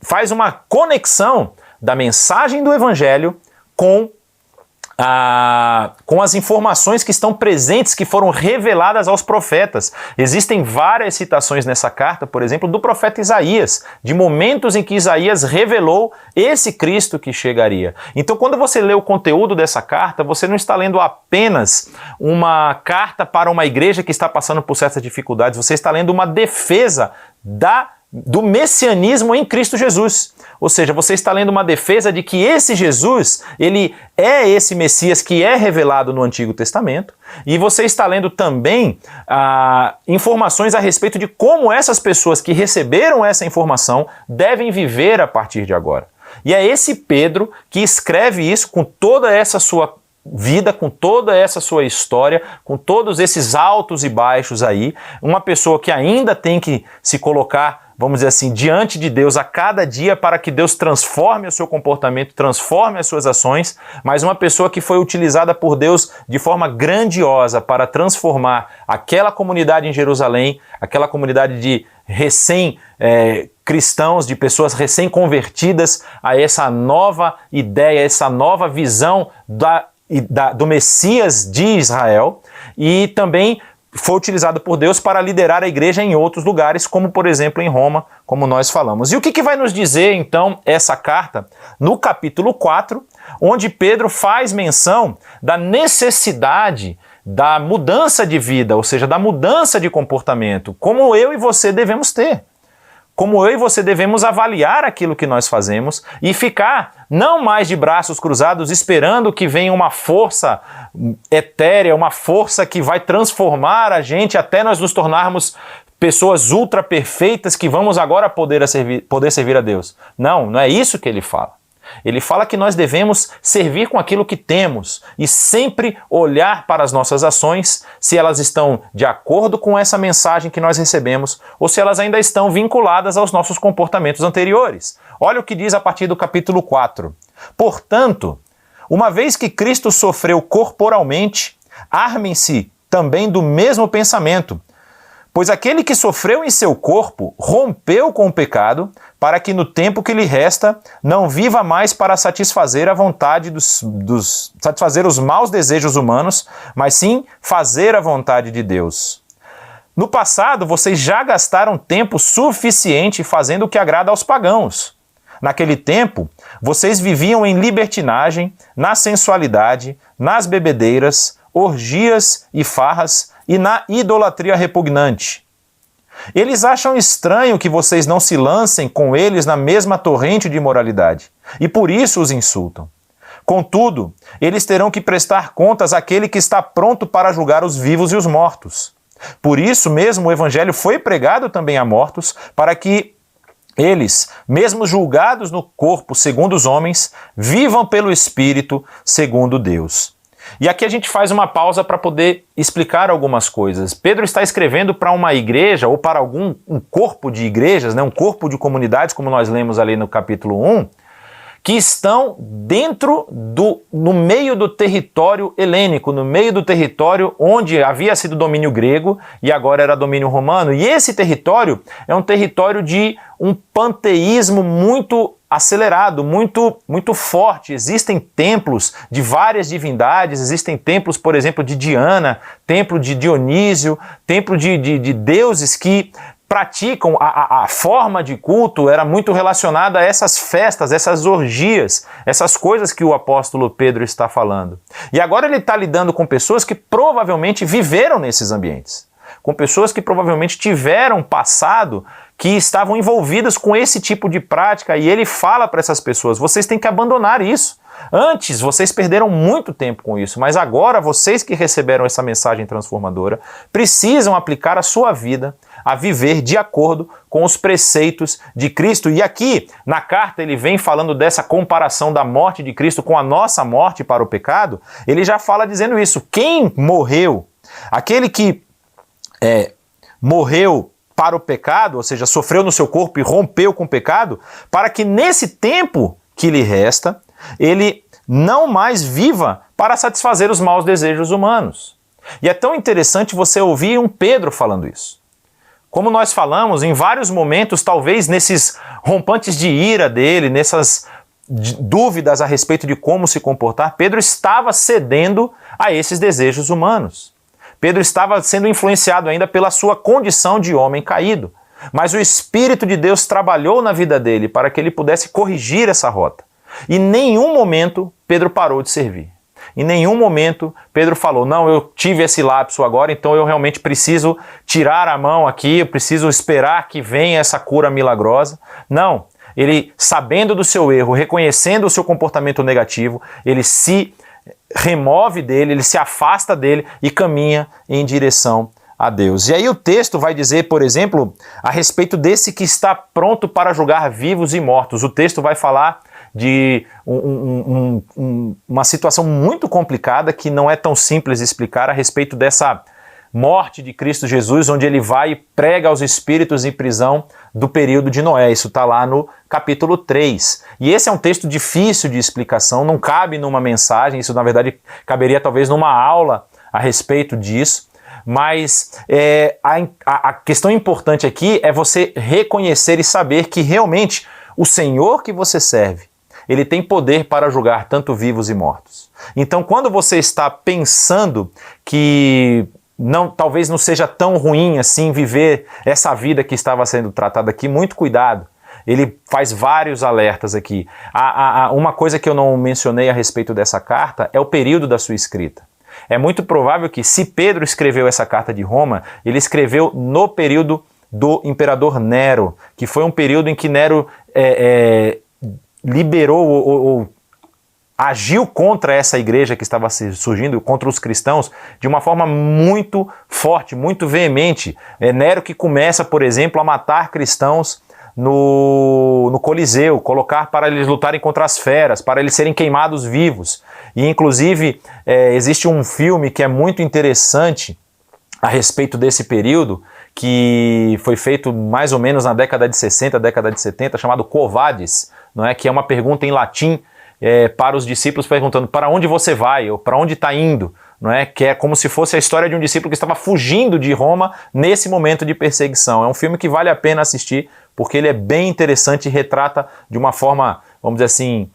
faz uma conexão da mensagem do evangelho com as informações que estão presentes, que foram reveladas aos profetas. Existem várias citações nessa carta, por exemplo, do profeta Isaías, de momentos em que Isaías revelou esse Cristo que chegaria. Então, quando você lê o conteúdo dessa carta, você não está lendo apenas uma carta para uma igreja que está passando por certas dificuldades, você está lendo uma defesa do messianismo em Cristo Jesus. Ou seja, você está lendo uma defesa de que esse Jesus, ele é esse Messias que é revelado no Antigo Testamento, e você está lendo também informações a respeito de como essas pessoas que receberam essa informação devem viver a partir de agora. E é esse Pedro que escreve isso com toda essa sua vida, com toda essa sua história, com todos esses altos e baixos aí, uma pessoa que ainda tem que se colocar, vamos dizer assim, diante de Deus a cada dia para que Deus transforme o seu comportamento, transforme as suas ações, mas uma pessoa que foi utilizada por Deus de forma grandiosa para transformar aquela comunidade em Jerusalém, aquela comunidade de cristãos, de pessoas recém-convertidas a essa nova ideia, essa nova visão do Messias de Israel, e também foi utilizado por Deus para liderar a igreja em outros lugares, como por exemplo em Roma, como nós falamos. E o que vai nos dizer então essa carta? No capítulo 4, onde Pedro faz menção da necessidade da mudança de vida, ou seja, da mudança de comportamento, como eu e você devemos ter. Como eu e você devemos avaliar aquilo que nós fazemos e ficar não mais de braços cruzados esperando que venha uma força etérea, uma força que vai transformar a gente até nós nos tornarmos pessoas ultra perfeitas que vamos agora poder servir a Deus. Não é isso que ele fala. Ele fala que nós devemos servir com aquilo que temos e sempre olhar para as nossas ações, se elas estão de acordo com essa mensagem que nós recebemos ou se elas ainda estão vinculadas aos nossos comportamentos anteriores. Olha o que diz a partir do capítulo 4. Portanto, uma vez que Cristo sofreu corporalmente, armem-se também do mesmo pensamento. Pois aquele que sofreu em seu corpo rompeu com o pecado, para que no tempo que lhe resta não viva mais para satisfazer a vontade satisfazer os maus desejos humanos, mas sim fazer a vontade de Deus. No passado, vocês já gastaram tempo suficiente fazendo o que agrada aos pagãos. Naquele tempo, vocês viviam em libertinagem, na sensualidade, nas bebedeiras, orgias e farras, e na idolatria repugnante. Eles acham estranho que vocês não se lancem com eles na mesma torrente de imoralidade, e por isso os insultam. Contudo, eles terão que prestar contas àquele que está pronto para julgar os vivos e os mortos. Por isso mesmo o evangelho foi pregado também a mortos, para que eles, mesmo julgados no corpo segundo os homens, vivam pelo Espírito segundo Deus. E aqui a gente faz uma pausa para poder explicar algumas coisas. Pedro está escrevendo para uma igreja ou para um corpo de igrejas, um corpo de comunidades, como nós lemos ali no capítulo 1, que estão no meio do território helênico, no meio do território onde havia sido domínio grego e agora era domínio romano. E esse território é um território de um panteísmo muito acelerado, muito forte. Existem templos de várias divindades, existem templos, por exemplo, de Diana, templo de Dionísio, templo de deuses que praticam, a forma de culto era muito relacionada a essas festas, essas orgias, essas coisas que o apóstolo Pedro está falando. E agora ele está lidando com pessoas que provavelmente viveram nesses ambientes, com pessoas que provavelmente tiveram passado, que estavam envolvidas com esse tipo de prática, e ele fala para essas pessoas: vocês têm que abandonar isso. Antes vocês perderam muito tempo com isso, mas agora vocês que receberam essa mensagem transformadora precisam aplicar a sua vida a viver de acordo com os preceitos de Cristo. E aqui, na carta, ele vem falando dessa comparação da morte de Cristo com a nossa morte para o pecado. Ele já fala dizendo isso. Quem morreu, aquele que morreu para o pecado, ou seja, sofreu no seu corpo e rompeu com o pecado, para que nesse tempo que lhe resta, ele não mais viva para satisfazer os maus desejos humanos. E é tão interessante você ouvir um Pedro falando isso. Como nós falamos, em vários momentos, talvez nesses rompantes de ira dele, nessas dúvidas a respeito de como se comportar, Pedro estava cedendo a esses desejos humanos. Pedro estava sendo influenciado ainda pela sua condição de homem caído. Mas o Espírito de Deus trabalhou na vida dele para que ele pudesse corrigir essa rota. E em nenhum momento Pedro parou de servir. Em nenhum momento Pedro falou: não, eu tive esse lapso agora, então eu realmente preciso tirar a mão aqui, eu preciso esperar que venha essa cura milagrosa. Não, ele, sabendo do seu erro, reconhecendo o seu comportamento negativo, ele se remove dele, ele se afasta dele e caminha em direção a Deus. E aí o texto vai dizer, por exemplo, a respeito desse que está pronto para julgar vivos e mortos. O texto vai falar de uma situação muito complicada que não é tão simples de explicar a respeito dessa morte de Cristo Jesus, onde ele vai e prega aos espíritos em prisão do período de Noé. Isso está lá no capítulo 3. E esse é um texto difícil de explicação, não cabe numa mensagem, isso na verdade caberia talvez numa aula a respeito disso, mas a questão importante aqui é você reconhecer e saber que realmente o Senhor que você serve, ele tem poder para julgar tanto vivos e mortos. Então quando você está pensando que talvez não seja tão ruim assim viver essa vida que estava sendo tratada aqui, muito cuidado. Ele faz vários alertas aqui. Uma coisa que eu não mencionei a respeito dessa carta é o período da sua escrita. É muito provável que, se Pedro escreveu essa carta de Roma, ele escreveu no período do imperador Nero, que foi um período em que Nero liberou ou agiu contra essa igreja que estava surgindo, contra os cristãos, de uma forma muito forte, muito veemente. Nero que começa, por exemplo, a matar cristãos no Coliseu, colocar para eles lutarem contra as feras, para eles serem queimados vivos. E inclusive existe um filme que é muito interessante a respeito desse período, que foi feito mais ou menos na década de 60, década de 70, chamado Quo Vadis, não é? Que é uma pergunta em latim para os discípulos, perguntando para onde você vai ou para onde está indo, não é? Que é como se fosse a história de um discípulo que estava fugindo de Roma nesse momento de perseguição. É um filme que vale a pena assistir porque ele é bem interessante e retrata de uma forma, vamos dizer assim,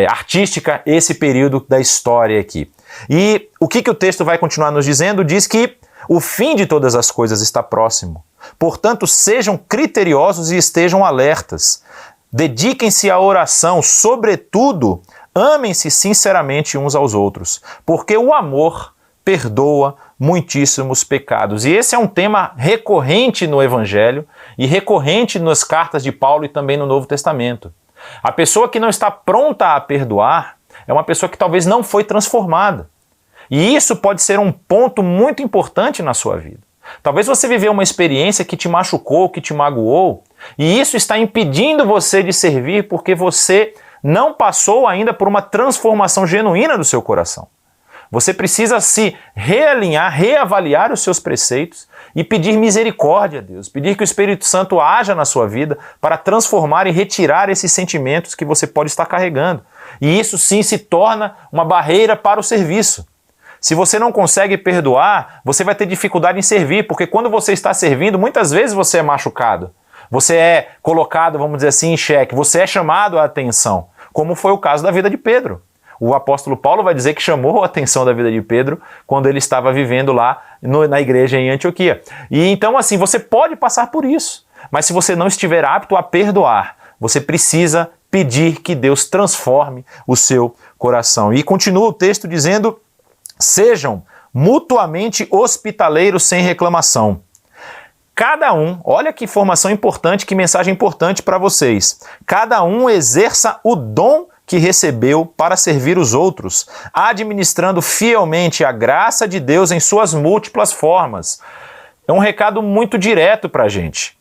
artística esse período da história aqui. E o que o texto vai continuar nos dizendo? Diz que o fim de todas as coisas está próximo. Portanto, sejam criteriosos e estejam alertas. Dediquem-se à oração, sobretudo, amem-se sinceramente uns aos outros, porque o amor perdoa muitíssimos pecados. E esse é um tema recorrente no Evangelho e recorrente nas cartas de Paulo e também no Novo Testamento. A pessoa que não está pronta a perdoar é uma pessoa que talvez não foi transformada. E isso pode ser um ponto muito importante na sua vida. Talvez você viveu uma experiência que te machucou, que te magoou, e isso está impedindo você de servir porque você não passou ainda por uma transformação genuína do seu coração. Você precisa se realinhar, reavaliar os seus preceitos e pedir misericórdia a Deus, pedir que o Espírito Santo haja na sua vida para transformar e retirar esses sentimentos que você pode estar carregando. E isso sim se torna uma barreira para o serviço. Se você não consegue perdoar, você vai ter dificuldade em servir, porque quando você está servindo, muitas vezes você é machucado. Você é colocado, vamos dizer assim, em xeque, você é chamado à atenção, como foi o caso da vida de Pedro. O apóstolo Paulo vai dizer que chamou a atenção da vida de Pedro quando ele estava vivendo lá na igreja em Antioquia. E então assim, você pode passar por isso, mas se você não estiver apto a perdoar, você precisa pedir que Deus transforme o seu coração. E continua o texto dizendo: sejam mutuamente hospitaleiros sem reclamação. Cada um, olha que informação importante, que mensagem importante para vocês. Cada um exerça o dom que recebeu para servir os outros, administrando fielmente a graça de Deus em suas múltiplas formas. É um recado muito direto para a gente.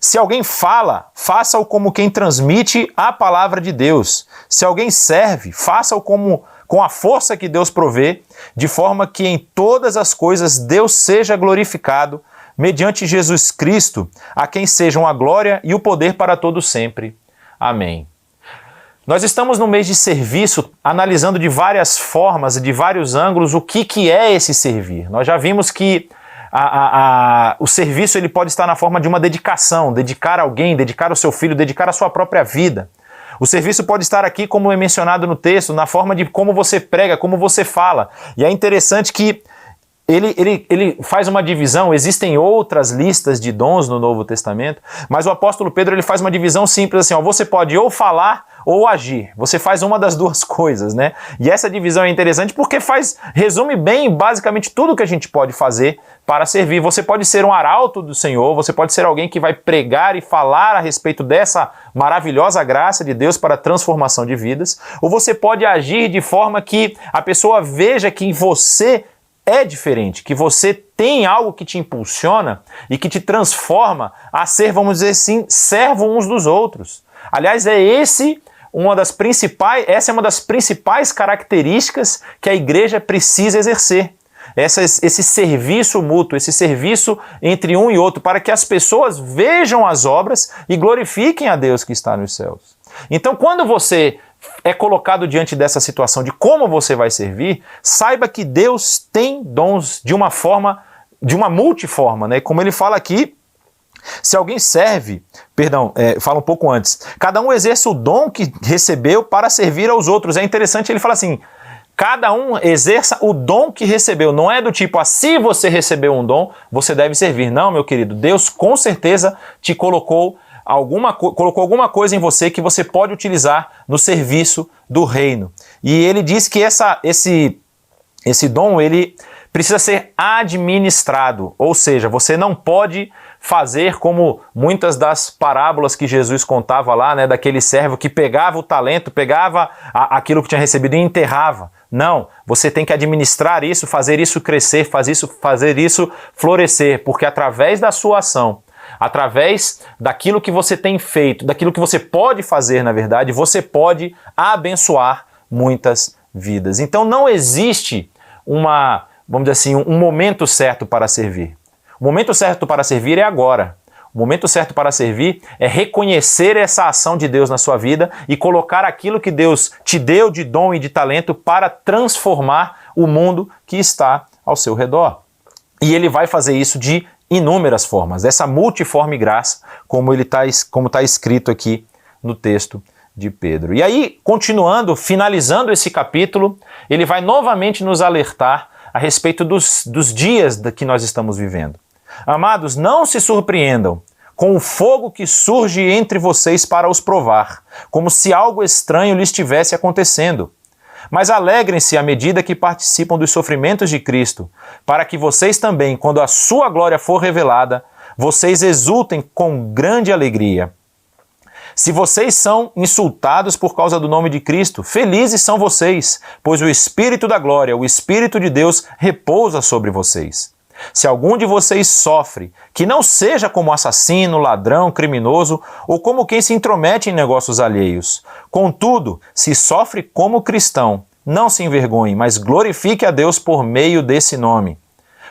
Se alguém fala, faça-o como quem transmite a palavra de Deus. Se alguém serve, faça-o com a força que Deus provê, de forma que em todas as coisas Deus seja glorificado, mediante Jesus Cristo, a quem sejam a glória e o poder para todos sempre. Amém. Nós estamos no mês de serviço, analisando de várias formas e de vários ângulos o que é esse servir. Nós já vimos que o serviço ele pode estar na forma de uma dedicação, dedicar a alguém, dedicar ao seu filho, dedicar a sua própria vida. O serviço pode estar aqui, como é mencionado no texto, na forma de como você prega, como você fala. E é interessante que ele faz uma divisão, existem outras listas de dons no Novo Testamento, mas o apóstolo Pedro ele faz uma divisão simples assim, você pode ou falar ou agir, você faz uma das duas coisas, né? E essa divisão é interessante porque resume bem basicamente tudo que a gente pode fazer para servir. Você pode ser um arauto do Senhor, você pode ser alguém que vai pregar e falar a respeito dessa maravilhosa graça de Deus para a transformação de vidas, ou você pode agir de forma que a pessoa veja que você é diferente, que você tem algo que te impulsiona e que te transforma a ser, vamos dizer assim, servo uns dos outros. Aliás, é esse essa é uma das principais características que a igreja precisa exercer. Esse serviço mútuo, esse serviço entre um e outro, para que as pessoas vejam as obras e glorifiquem a Deus que está nos céus. Então, quando você é colocado diante dessa situação de como você vai servir, saiba que Deus tem dons de uma multiforma, né? Como ele fala aqui, se alguém fala um pouco antes, cada um exerce o dom que recebeu para servir aos outros. É interessante, ele fala assim, cada um exerça o dom que recebeu. Não é do tipo, se você recebeu um dom, você deve servir. Não, meu querido, Deus com certeza te colocou alguma coisa em você que você pode utilizar no serviço do reino. E ele diz que esse dom, ele precisa ser administrado, ou seja, você não pode fazer como muitas das parábolas que Jesus contava lá, né, daquele servo que pegava o talento, pegava aquilo que tinha recebido e enterrava. Não, você tem que administrar isso, fazer isso crescer, fazer isso florescer, porque através da sua ação, através daquilo que você tem feito, daquilo que você pode fazer, na verdade, você pode abençoar muitas vidas. Então não existe vamos dizer assim, um momento certo para servir. O momento certo para servir é agora. O momento certo para servir é reconhecer essa ação de Deus na sua vida e colocar aquilo que Deus te deu de dom e de talento para transformar o mundo que está ao seu redor. E ele vai fazer isso de inúmeras formas, dessa multiforme graça, como está escrito aqui no texto de Pedro. E aí, finalizando esse capítulo, ele vai novamente nos alertar a respeito dos dias que nós estamos vivendo. Amados, não se surpreendam com o fogo que surge entre vocês para os provar, como se algo estranho lhes estivesse acontecendo. Mas alegrem-se à medida que participam dos sofrimentos de Cristo, para que vocês também, quando a sua glória for revelada, vocês exultem com grande alegria. Se vocês são insultados por causa do nome de Cristo, felizes são vocês, pois o Espírito da glória, o Espírito de Deus, repousa sobre vocês. Se algum de vocês sofre, que não seja como assassino, ladrão, criminoso ou como quem se intromete em negócios alheios. Contudo, se sofre como cristão, não se envergonhe, mas glorifique a Deus por meio desse nome.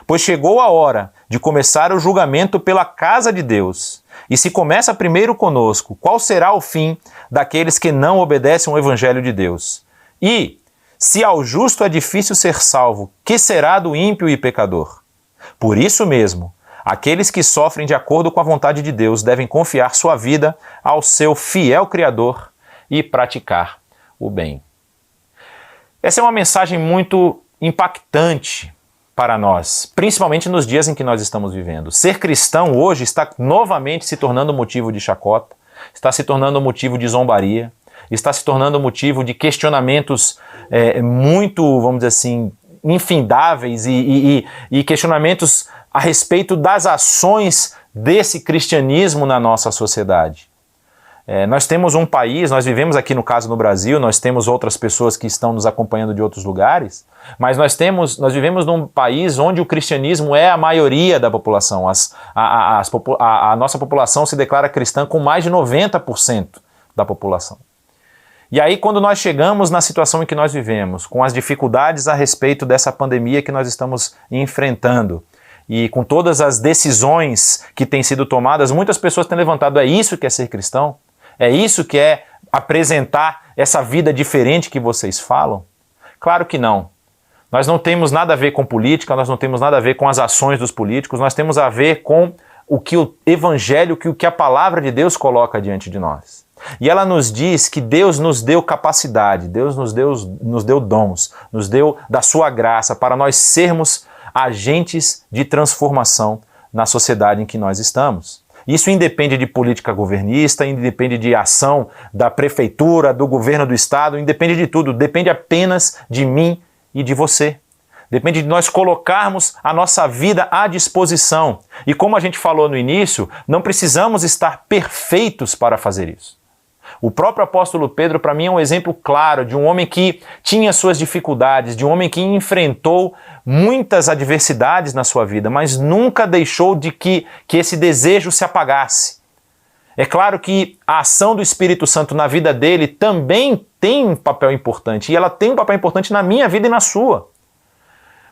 Pois chegou a hora de começar o julgamento pela casa de Deus. E se começa primeiro conosco, qual será o fim daqueles que não obedecem ao Evangelho de Deus? E, se ao justo é difícil ser salvo, que será do ímpio e pecador? Por isso mesmo, aqueles que sofrem de acordo com a vontade de Deus devem confiar sua vida ao seu fiel Criador e praticar o bem. Essa é uma mensagem muito impactante para nós, principalmente nos dias em que nós estamos vivendo. Ser cristão hoje está novamente se tornando motivo de chacota, está se tornando motivo de zombaria, está se tornando motivo de questionamentos muito, vamos dizer assim, infindáveis e questionamentos a respeito das ações desse cristianismo na nossa sociedade. Nós temos um país, nós vivemos aqui no caso no Brasil, nós temos outras pessoas que estão nos acompanhando de outros lugares, mas nós vivemos num país onde o cristianismo é a maioria da população. A nossa população se declara cristã com mais de 90% da população. E aí quando nós chegamos na situação em que nós vivemos, com as dificuldades a respeito dessa pandemia que nós estamos enfrentando, e com todas as decisões que têm sido tomadas, muitas pessoas têm levantado, é isso que é ser cristão? É isso que é apresentar essa vida diferente que vocês falam? Claro que não. Nós não temos nada a ver com política, nós não temos nada a ver com as ações dos políticos, nós temos a ver com o que o Evangelho, o que a palavra de Deus coloca diante de nós. E ela nos diz que Deus nos deu capacidade, Deus nos deu dons, nos deu da sua graça para nós sermos agentes de transformação na sociedade em que nós estamos. Isso independe de política governista, independe de ação da prefeitura, do governo do estado, independe de tudo, depende apenas de mim e de você. Depende de nós colocarmos a nossa vida à disposição. E como a gente falou no início, não precisamos estar perfeitos para fazer isso. O próprio apóstolo Pedro, para mim, é um exemplo claro de um homem que tinha suas dificuldades, de um homem que enfrentou muitas adversidades na sua vida, mas nunca deixou de que esse desejo se apagasse. É claro que a ação do Espírito Santo na vida dele também tem um papel importante, e ela tem um papel importante na minha vida e na sua.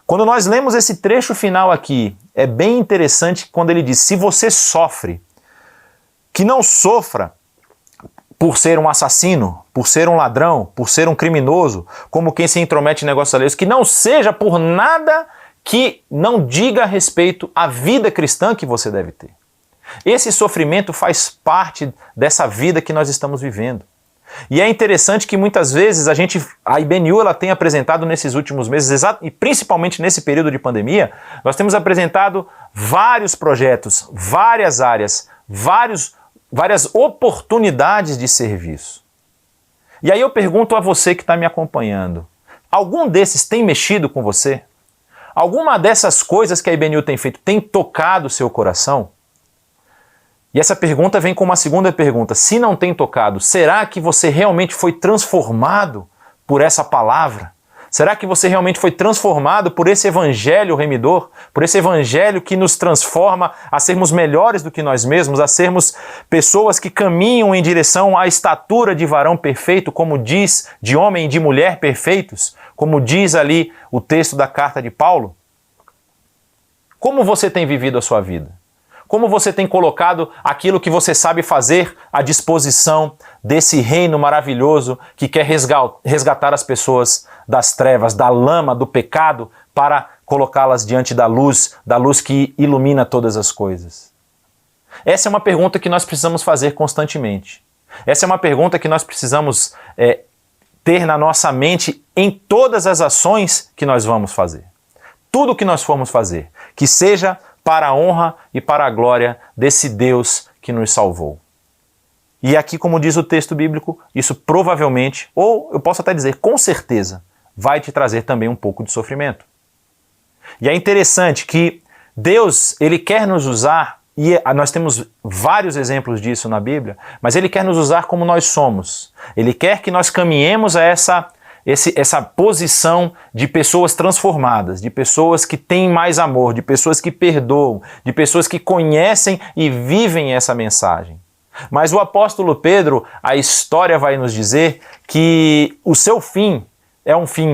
Quando nós lemos esse trecho final aqui, é bem interessante quando ele diz: se você sofre, que não sofra por ser um assassino, por ser um ladrão, por ser um criminoso, como quem se intromete em negócios alheios, que não seja por nada que não diga a respeito à vida cristã que você deve ter. Esse sofrimento faz parte dessa vida que nós estamos vivendo. E é interessante que muitas vezes a IBNU ela tem apresentado nesses últimos meses, e principalmente nesse período de pandemia, nós temos apresentado vários projetos, várias áreas, várias oportunidades de serviço. E aí eu pergunto a você que está me acompanhando, algum desses tem mexido com você? Alguma dessas coisas que a IBNU tem feito tem tocado o seu coração? E essa pergunta vem com uma segunda pergunta. Se não tem tocado, será que você realmente foi transformado por essa palavra? Será que você realmente foi transformado por esse evangelho remidor? Por esse evangelho que nos transforma a sermos melhores do que nós mesmos, a sermos pessoas que caminham em direção à estatura de varão perfeito, como diz, de homem e de mulher perfeitos, como diz ali o texto da carta de Paulo? Como você tem vivido a sua vida? Como você tem colocado aquilo que você sabe fazer à disposição desse reino maravilhoso que quer resgatar as pessoas das trevas, da lama, do pecado, para colocá-las diante da luz que ilumina todas as coisas? Essa é uma pergunta que nós precisamos fazer constantemente. Essa é uma pergunta que nós precisamos ter na nossa mente em todas as ações que nós vamos fazer. Tudo que nós formos fazer, que seja para a honra e para a glória desse Deus que nos salvou. E aqui, como diz o texto bíblico, isso provavelmente, ou eu posso até dizer com certeza, vai te trazer também um pouco de sofrimento. E é interessante que Deus, Ele quer nos usar, e nós temos vários exemplos disso na Bíblia, mas Ele quer nos usar como nós somos. Ele quer que nós caminhemos a essa posição de pessoas transformadas, de pessoas que têm mais amor, de pessoas que perdoam, de pessoas que conhecem e vivem essa mensagem. Mas o apóstolo Pedro, a história vai nos dizer que o seu fim é um fim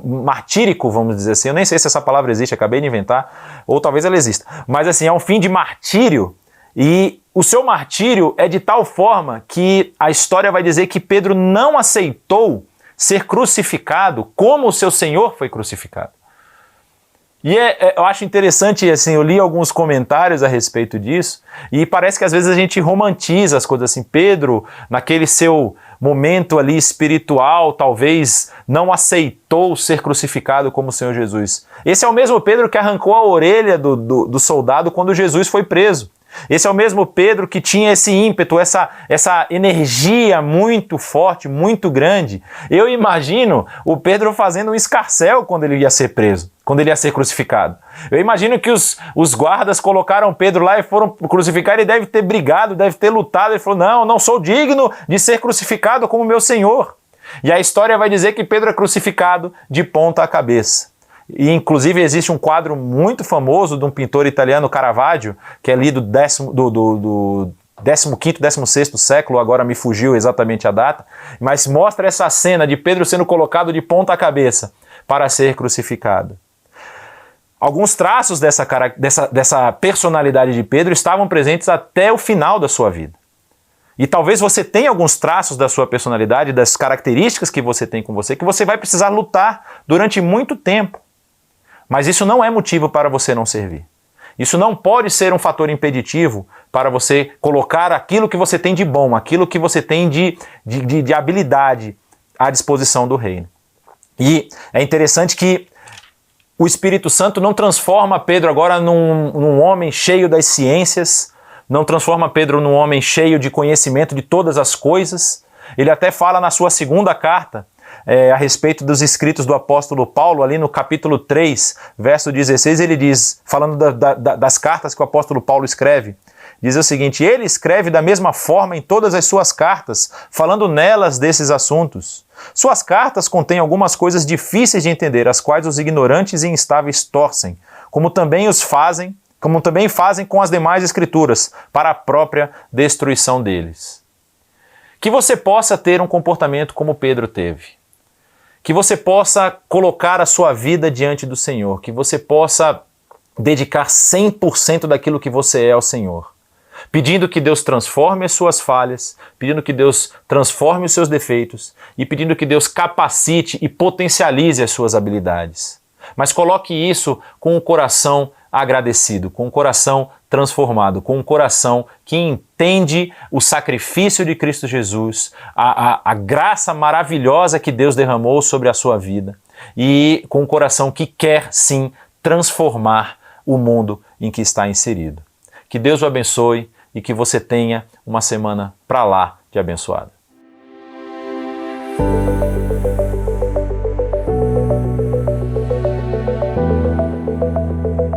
martírico, vamos dizer assim. Eu nem sei se essa palavra existe, acabei de inventar, ou talvez ela exista. Mas assim, é um fim de martírio, e o seu martírio é de tal forma que a história vai dizer que Pedro não aceitou ser crucificado como o seu Senhor foi crucificado. E eu acho interessante, assim, eu li alguns comentários a respeito disso, e parece que às vezes a gente romantiza as coisas assim. Pedro, naquele seu momento ali espiritual, talvez não aceitou ser crucificado como o Senhor Jesus. Esse é o mesmo Pedro que arrancou a orelha do soldado quando Jesus foi preso. Esse é o mesmo Pedro que tinha esse ímpeto, essa energia muito forte, muito grande. Eu imagino o Pedro fazendo um escarcéu quando ele ia ser preso, quando ele ia ser crucificado. Eu imagino que os guardas colocaram Pedro lá e foram crucificar. Ele deve ter brigado, deve ter lutado. Ele falou: não sou digno de ser crucificado como meu Senhor. E a história vai dizer que Pedro é crucificado de ponta cabeça. E inclusive existe um quadro muito famoso de um pintor italiano, Caravaggio, que é ali do 15º, 16º século, agora me fugiu exatamente a data, mas mostra essa cena de Pedro sendo colocado de ponta cabeça para ser crucificado. Alguns traços dessa personalidade de Pedro estavam presentes até o final da sua vida. E talvez você tenha alguns traços da sua personalidade, das características que você tem com você, que você vai precisar lutar durante muito tempo. Mas isso não é motivo para você não servir. Isso não pode ser um fator impeditivo para você colocar aquilo que você tem de bom, aquilo que você tem de habilidade à disposição do reino. E é interessante que o Espírito Santo não transforma Pedro agora num homem cheio das ciências, não transforma Pedro num homem cheio de conhecimento de todas as coisas. Ele até fala na sua segunda carta, a respeito dos escritos do apóstolo Paulo, ali no capítulo 3, verso 16, ele diz, falando das cartas que o apóstolo Paulo escreve, diz o seguinte: ele escreve da mesma forma em todas as suas cartas, falando nelas desses assuntos. Suas cartas contêm algumas coisas difíceis de entender, as quais os ignorantes e instáveis torcem, como também os fazem como também fazem com as demais escrituras, para a própria destruição deles. Que você possa ter um comportamento como Pedro teve. Que você possa colocar a sua vida diante do Senhor. Que você possa dedicar 100% daquilo que você é ao Senhor. Pedindo que Deus transforme as suas falhas, pedindo que Deus transforme os seus defeitos e pedindo que Deus capacite e potencialize as suas habilidades. Mas coloque isso com um coração agradecido, com um coração transformado, com um coração que entende o sacrifício de Cristo Jesus, a graça maravilhosa que Deus derramou sobre a sua vida e com um coração que quer sim transformar o mundo em que está inserido. Que Deus o abençoe e que você tenha uma semana pra lá de abençoada.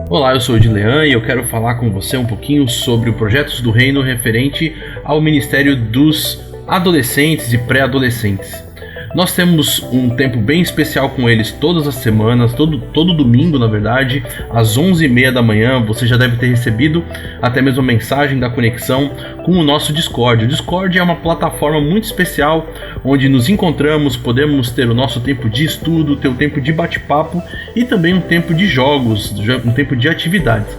Olá, eu sou o Edilean e eu quero falar com você um pouquinho sobre o Projetos do Reino referente ao Ministério dos Adolescentes e Pré-Adolescentes. Nós temos um tempo bem especial com eles todas as semanas, todo domingo, na verdade, às 11h30 da manhã. Você já deve ter recebido até mesmo a mensagem da conexão com o nosso Discord. O Discord é uma plataforma muito especial onde nos encontramos, podemos ter o nosso tempo de estudo, ter o tempo de bate-papo e também um tempo de jogos, um tempo de atividades.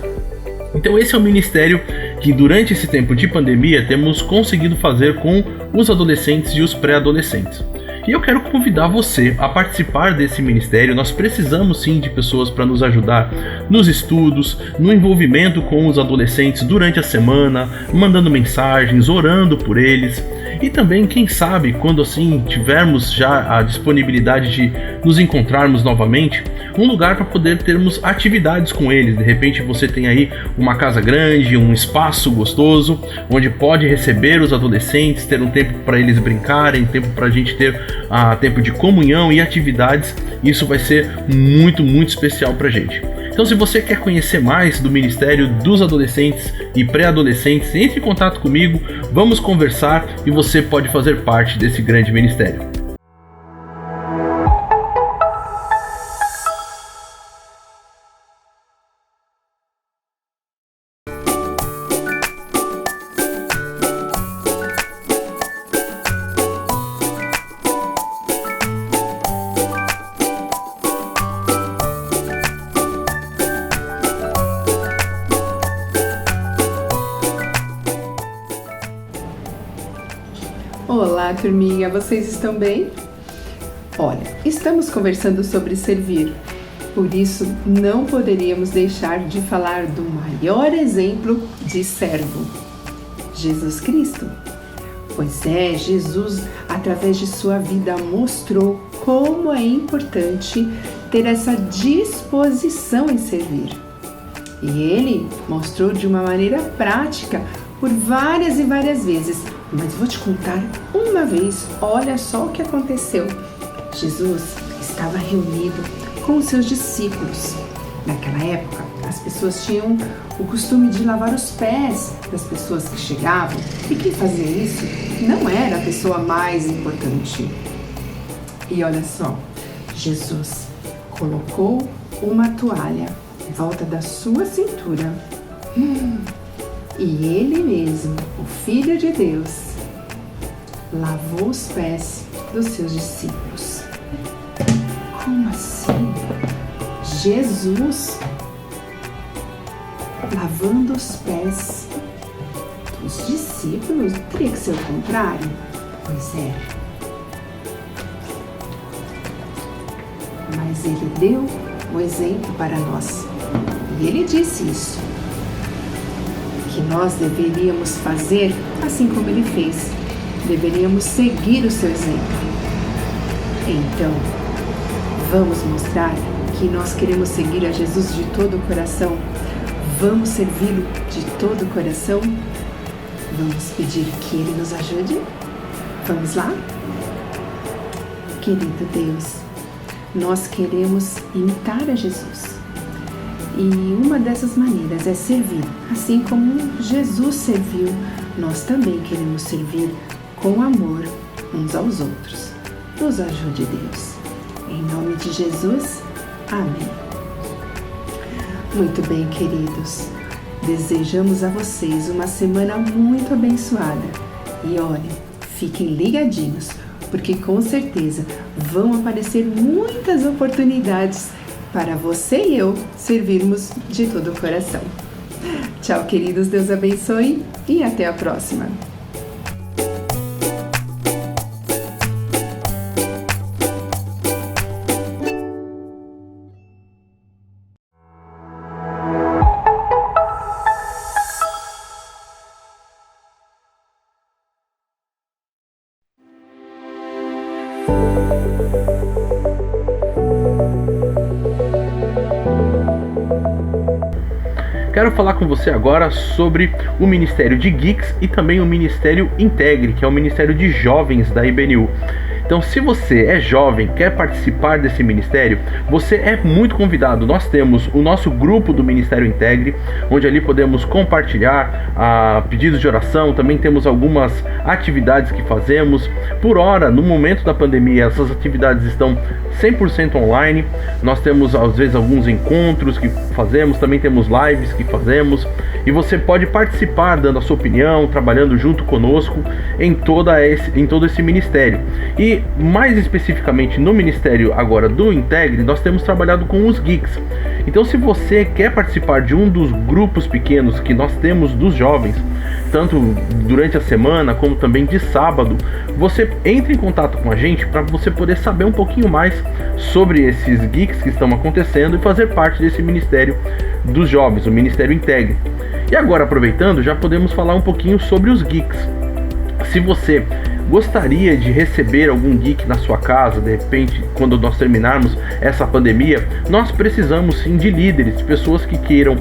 Então esse é o ministério que durante esse tempo de pandemia temos conseguido fazer com os adolescentes e os pré-adolescentes. E eu quero convidar você a participar desse ministério. Nós precisamos sim de pessoas para nos ajudar nos estudos, no envolvimento com os adolescentes durante a semana, mandando mensagens, orando por eles. E também, quem sabe, quando assim tivermos já a disponibilidade de nos encontrarmos novamente, um lugar para poder termos atividades com eles. De repente você tem aí uma casa grande, um espaço gostoso, onde pode receber os adolescentes, ter um tempo para eles brincarem, tempo para a gente ter tempo de comunhão e atividades. Isso vai ser muito, muito especial para a gente. Então, se você quer conhecer mais do Ministério dos Adolescentes e Pré-Adolescentes, entre em contato comigo, vamos conversar e você pode fazer parte desse grande ministério. Olá, turminha, vocês estão bem? Olha, estamos conversando sobre servir, por isso não poderíamos deixar de falar do maior exemplo de servo, Jesus Cristo. Pois é, Jesus, através de sua vida, mostrou como é importante ter essa disposição em servir. E ele mostrou de uma maneira prática por várias e várias vezes. Mas vou te contar uma vez, olha só o que aconteceu. Jesus estava reunido com os seus discípulos. Naquela época, as pessoas tinham o costume de lavar os pés das pessoas que chegavam. E quem fazia isso não era a pessoa mais importante. E olha só, Jesus colocou uma toalha em volta da sua cintura. E ele mesmo, o Filho de Deus, lavou os pés dos seus discípulos. Como assim? Jesus lavando os pés dos discípulos? Teria que ser o contrário? Pois é. Mas ele deu o exemplo para nós. E ele disse isso, que nós deveríamos fazer assim como ele fez. Deveríamos seguir o seu exemplo. Então, vamos mostrar que nós queremos seguir a Jesus de todo o coração. Vamos servi-lo de todo o coração. Vamos pedir que ele nos ajude. Vamos lá? Querido Deus, nós queremos imitar a Jesus. E uma dessas maneiras é servir. Assim como Jesus serviu, nós também queremos servir com amor uns aos outros. Nos ajude, Deus. Em nome de Jesus, amém. Muito bem, queridos. Desejamos a vocês uma semana muito abençoada. E olha, fiquem ligadinhos, porque com certeza vão aparecer muitas oportunidades para você e eu servirmos de todo o coração. Tchau, queridos, Deus abençoe e até a próxima. Quero falar com você agora sobre o Ministério de Geeks e também o Ministério Integre, que é o Ministério de Jovens da IBNU. Então, se você é jovem, quer participar desse ministério, você é muito convidado. Nós temos o nosso grupo do Ministério Integre, onde ali podemos compartilhar pedidos de oração. Também temos algumas atividades que fazemos. Por hora, no momento da pandemia, essas atividades estão 100% online. Nós temos, às vezes, alguns encontros que fazemos, também temos lives que fazemos. E você pode participar dando a sua opinião, trabalhando junto conosco em todo esse ministério. E mais especificamente no ministério agora do Integre, nós temos trabalhado com os geeks. Então, se você quer participar de um dos grupos pequenos que nós temos dos jovens, tanto durante a semana como também de sábado, você entre em contato com a gente para você poder saber um pouquinho mais sobre esses geeks que estão acontecendo e fazer parte desse ministério dos jovens, o Ministério Integre. E agora, aproveitando, já podemos falar um pouquinho sobre os geeks. Se você gostaria de receber algum geek na sua casa, de repente, quando nós terminarmos essa pandemia, nós precisamos sim de líderes, de pessoas que queiram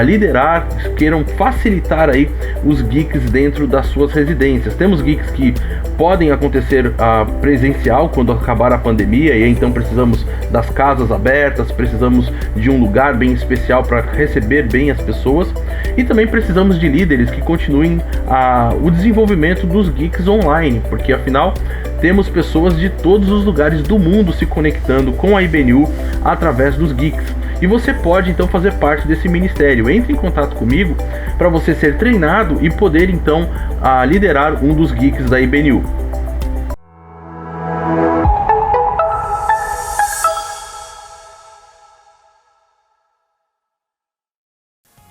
liderar, queiram facilitar aí os geeks dentro das suas residências. Temos geeks que podem acontecer presencial quando acabar a pandemia, e então precisamos das casas abertas, precisamos de um lugar bem especial para receber bem as pessoas, e também precisamos de líderes que continuem o desenvolvimento dos geeks online, porque afinal temos pessoas de todos os lugares do mundo se conectando com a IBNU através dos geeks. E você pode então fazer parte desse ministério. Entre em contato comigo para você ser treinado e poder então liderar um dos geeks da IBNU.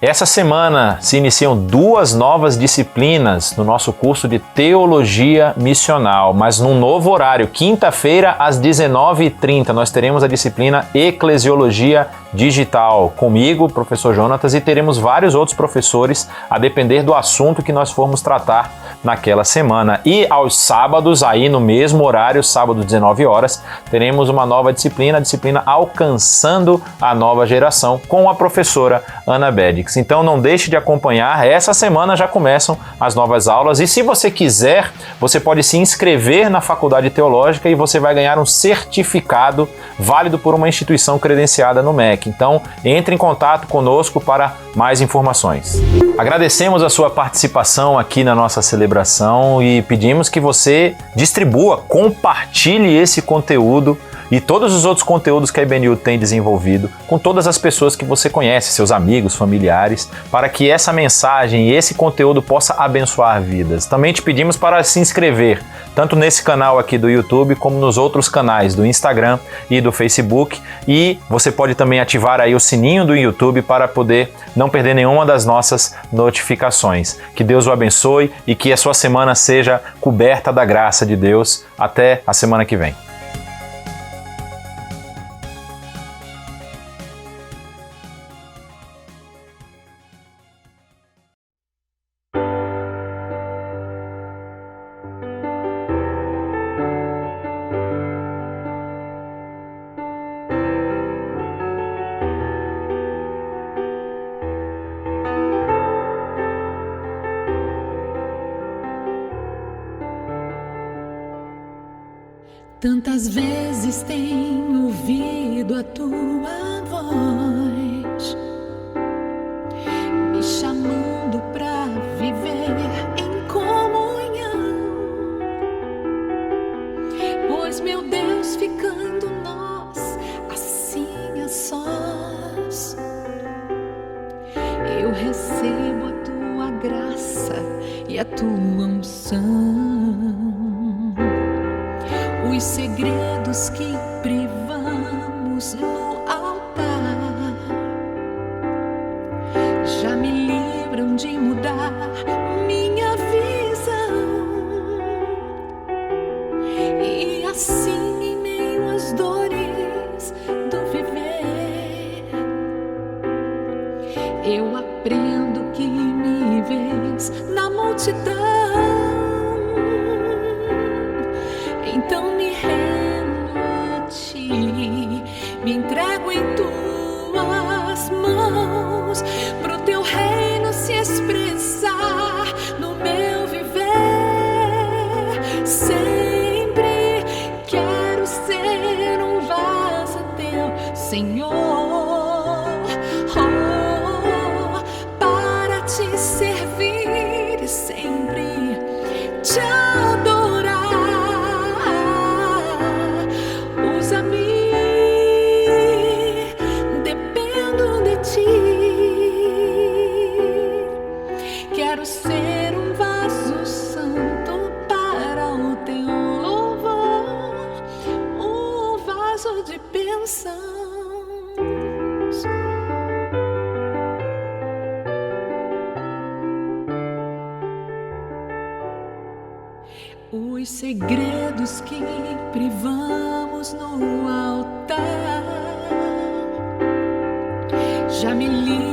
Essa semana se iniciam 2 novas disciplinas no nosso curso de Teologia Missional, mas num novo horário. Quinta-feira, às 19h30, nós teremos a disciplina Eclesiologia Digital, comigo, professor Jonatas, e teremos vários outros professores, a depender do assunto que nós formos tratar naquela semana. E aos sábados, aí no mesmo horário, sábado 19 horas, teremos uma nova disciplina, a disciplina Alcançando a Nova Geração, com a professora Ana Bedix. Então não deixe de acompanhar, essa semana já começam as novas aulas, e se você quiser, você pode se inscrever na Faculdade Teológica e você vai ganhar um certificado válido por uma instituição credenciada no MEC. Então, entre em contato conosco para mais informações. Agradecemos a sua participação aqui na nossa celebração e pedimos que você distribua, compartilhe esse conteúdo e todos os outros conteúdos que a IBNU tem desenvolvido com todas as pessoas que você conhece, seus amigos, familiares, para que essa mensagem e esse conteúdo possa abençoar vidas. Também te pedimos para se inscrever, tanto nesse canal aqui do YouTube, como nos outros canais do Instagram e do Facebook, e você pode também ativar aí o sininho do YouTube para poder não perder nenhuma das nossas notificações. Que Deus o abençoe e que a sua semana seja coberta da graça de Deus. Até a semana que vem. Tantas vezes tenho ouvido a tua voz, me chamando pra viver em comunhão. Pois, meu Deus, ficando nós assim a sós, eu recebo e a tua unção. Os segredos que privamos no altar já me livram de mudar minha visão. E assim, em meio às dores do viver, eu aprendo que me vês na multidão. Então me rendo a ti, me entrego em tuas mãos, pro teu reino se expressar no meu viver. Sempre quero ser um vaso teu, Senhor, para te servir e sempre te adorar. Usa-me, dependo de ti. Quero ser um vaso santo para o teu louvor, um vaso de bênçãos. Os segredos que privamos no altar já me livram